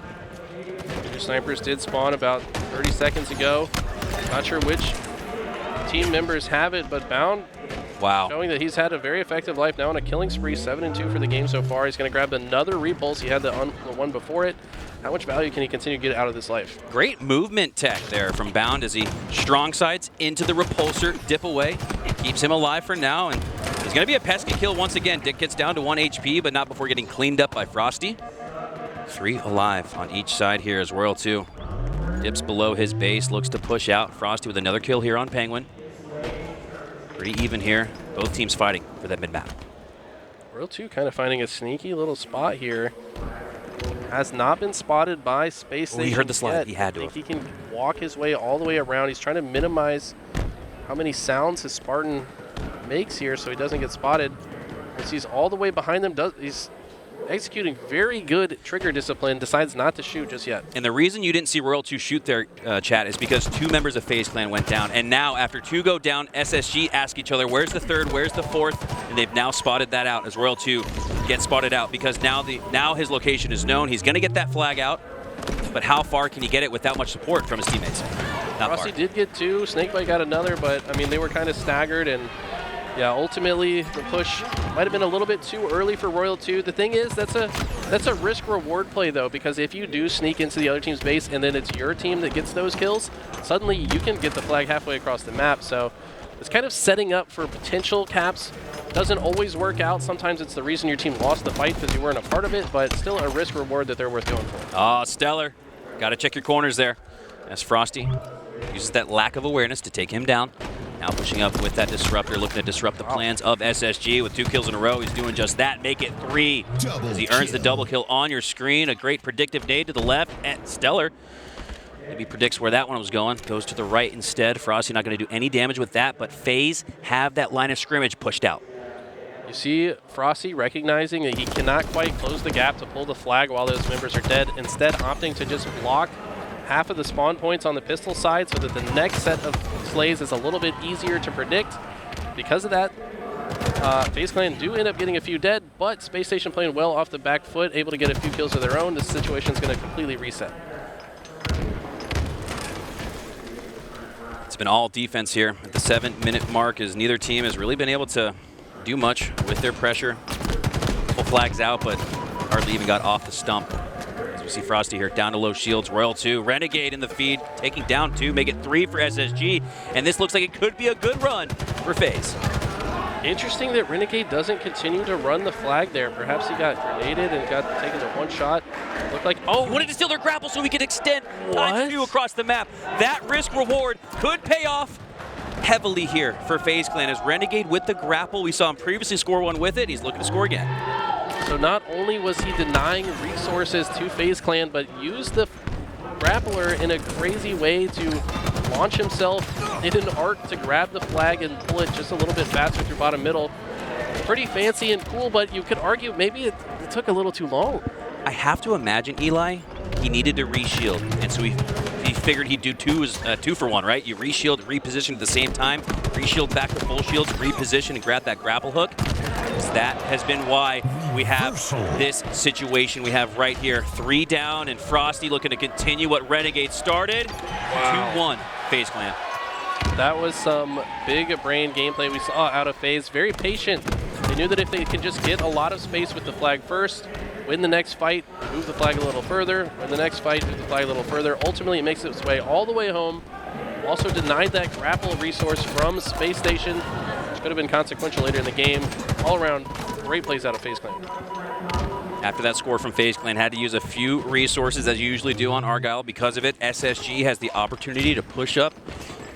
Your snipers did spawn about 30 seconds ago. Not sure which team members have it, but Bound showing that he's had a very effective life now on a killing spree, 7-2 for the game so far. He's going to grab another repulse. He had the one before it. How much value can he continue to get out of this life? Great movement tech there from Bound as he strong sides into the repulsor, dip away, keeps him alive for now, and he's going to be a pesky kill once again. Dick gets down to 1 HP, but not before getting cleaned up by Frosty. 3 alive on each side here as Royal 2 dips below his base, looks to push out. Frosty with another kill here on Penguin. Pretty even here. Both teams fighting for that mid-map. Royal 2 kind of finding a sneaky little spot here. Has not been spotted by Space Station. He heard the slide. Yet. He had to. I think he can walk his way all the way around. He's trying to minimize how many sounds his Spartan makes here so he doesn't get spotted. As he's all the way behind them, he's executing very good trigger discipline, decides not to shoot just yet. And the reason you didn't see Royal 2 shoot there, chat, is because 2 members of FaZe Clan went down. And now, after 2 go down, SSG ask each other, where's the 3rd, where's the 4th? And they've now spotted that out as Royal 2 gets spotted out because now his location is known. He's going to get that flag out. But how far can he get it without much support from his teammates? Not Frosty far. did get 2. Snakebite got another, but, I mean, they were kind of staggered. And yeah, ultimately the push might have been a little bit too early for Royal 2. The thing is, that's a risk-reward play, though, because if you do sneak into the other team's base and then it's your team that gets those kills, suddenly you can get the flag halfway across the map. So it's kind of setting up for potential caps. Doesn't always work out. Sometimes it's the reason your team lost the fight because you weren't a part of it, but still a risk-reward that they're worth going for. Oh, Stellar. Got to check your corners there. As Frosty uses that lack of awareness to take him down. Now pushing up with that disruptor, looking to disrupt the plans of SSG with 2 kills in a row. He's doing just that. Make it 3 as he earns the double kill on your screen. A great predictive nade to the left. And Stellar maybe predicts where that one was going. Goes to the right instead. Frosty not going to do any damage with that, but FaZe have that line of scrimmage pushed out. You see Frosty recognizing that he cannot quite close the gap to pull the flag while those members are dead, instead opting to just block half of the spawn points on the pistol side so that the next set of slays is a little bit easier to predict. Because of that, FaZe Clan do end up getting a few dead, but Space Station playing well off the back foot, able to get a few kills of their own. This situation is going to completely reset. It's been all defense here at the 7-minute mark as neither team has really been able to do much with their pressure. Full flags out, but hardly even got off the stump. As we see Frosty here down to low shields. Royal 2, Renegade in the feed, taking down 2, make it 3 for SSG. And this looks like it could be a good run for FaZe. Interesting that Renegade doesn't continue to run the flag there. Perhaps he got grenaded and got taken to one shot. Looked like, oh, wanted to steal their grapple so we could extend times 2 across the map. That risk reward could pay off heavily here for FaZe Clan as Renegade with the grapple. We saw him previously score one with it. He's looking to score again. So not only was he denying resources to FaZe Clan, but used the grappler in a crazy way to launch himself in an arc to grab the flag and pull it just a little bit faster through bottom middle. Pretty fancy and cool, but you could argue maybe it took a little too long. I have to imagine, Eli, he needed to reshield, and so he figured he'd do two for one, right? You reshield, reposition at the same time, reshield back to full shields, reposition and grab that grapple hook. That has been why we have this situation we have right here. 3 down, and Frosty looking to continue what Renegade started. 2-1, FaZe Clan. That was some big brain gameplay we saw out of FaZe. Very patient. They knew that if they could just get a lot of space with the flag first, win the next fight, move the flag a little further, win the next fight, move the flag a little further. Ultimately, it makes its way all the way home. Also denied that grapple resource from Space Station, which could have been consequential later in the game. All around, great plays out of FaZe Clan. After that score from FaZe Clan, had to use a few resources as you usually do on Argyle. Because of it, SSG has the opportunity to push up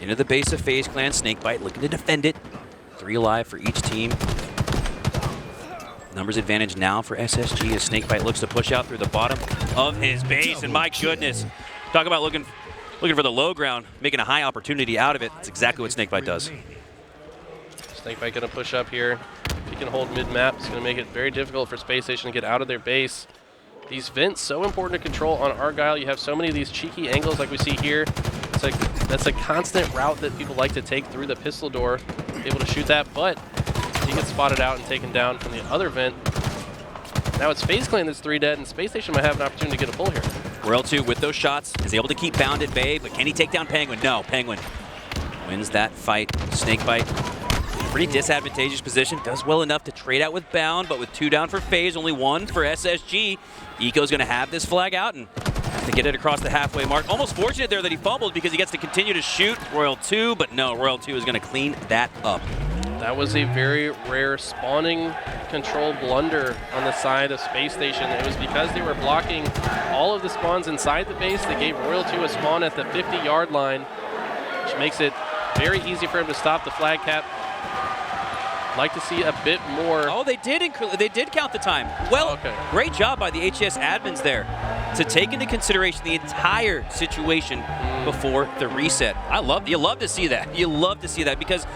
into the base of FaZe Clan. Snakebite looking to defend it. 3 alive for each team. Numbers advantage now for SSG as Snakebite looks to push out through the bottom of his base. And my goodness, talk about looking for the low ground, making a high opportunity out of it. That's exactly what Snakebite does. Snakebite going to push up here. If he can hold mid-map, it's going to make it very difficult for Space Station to get out of their base. These vents, so important to control on Argyle. You have so many of these cheeky angles like we see here. It's like that's a constant route that people like to take through the pistol door, be able to shoot that, but he gets spotted out and taken down from the other vent. Now it's FaZe Clan that's 3 dead, and Space Station might have an opportunity to get a pull here. Royal 2 with those shots is able to keep Bound at bay, but can he take down Penguin? No, Penguin wins that fight. Snakebite, pretty disadvantageous position, does well enough to trade out with Bound, but with 2 down for FaZe, only 1 for SSG. Eco's gonna have this flag out and have to get it across the halfway mark. Almost fortunate there that he fumbled because he gets to continue to shoot Royal 2, but no, Royal 2 is gonna clean that up. That was a very rare spawning control blunder on the side of Space Station. It was because they were blocking all of the spawns inside the base. They gave Royal 2 a spawn at the 50-yard line, which makes it very easy for him to stop the flag cap. Like to see a bit more. Oh, they did count the time. Well, okay. Great job by the HES admins there to take into consideration the entire situation before the reset. You love to see that. You love to see that because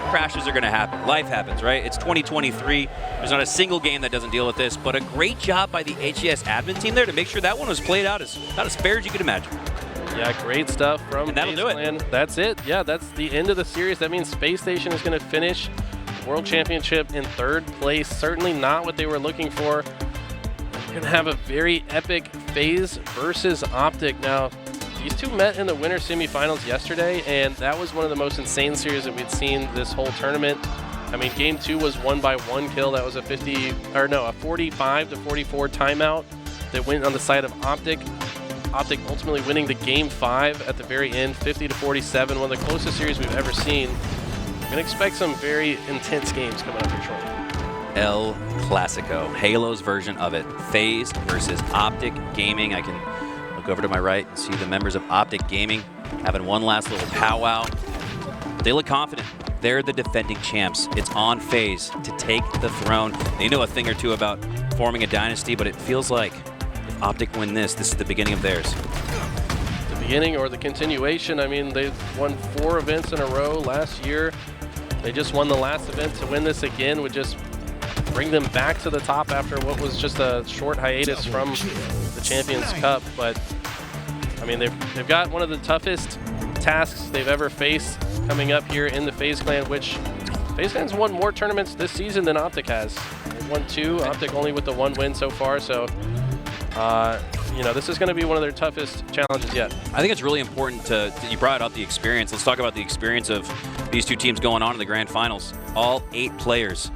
crashes are going to happen. Life happens, right? It's 2023. There's not a single game that doesn't deal with this, but a great job by the HES admin team there to make sure that one was played out as not as fair as you could imagine. Yeah, great stuff from and that'll FaZe do Clan. it. That's it. Yeah, that's the end of the series. That means Space Station is going to finish the World Championship in 3rd place. Certainly not what they were looking for. We're going to have a very epic FaZe versus Optic. Now, these two met in the winter semifinals yesterday, and that was one of the most insane series that we'd seen this whole tournament. I mean, game 2 was won by 1 kill. That was a 45 to 44 timeout that went on the side of Optic. Optic ultimately winning the game 5 at the very end, 50 to 47, one of the closest series we've ever seen. We're gonna expect some very intense games coming up for Troy. El Clasico, Halo's version of it. FaZe versus Optic Gaming. I can look over to my right and see the members of Optic Gaming having one last little powwow. They look confident. They're the defending champs. It's on FaZe to take the throne. They know a thing or two about forming a dynasty, but it feels like if Optic win this is the beginning of theirs. The beginning or the continuation. I mean, they've won 4 events in a row last year. They just won the last event. To win this again would just bring them back to the top after what was just a short hiatus from the Champions Cup. But I mean, they've got one of the toughest tasks they've ever faced coming up here in the FaZe Clan, which FaZe Clan's won more tournaments this season than Optic has. They've won 2, Optic only with the 1 win so far. So, you know, this is going to be one of their toughest challenges yet. I think it's really important you brought up the experience. Let's talk about the experience of these two teams going on in the grand finals. All 8 players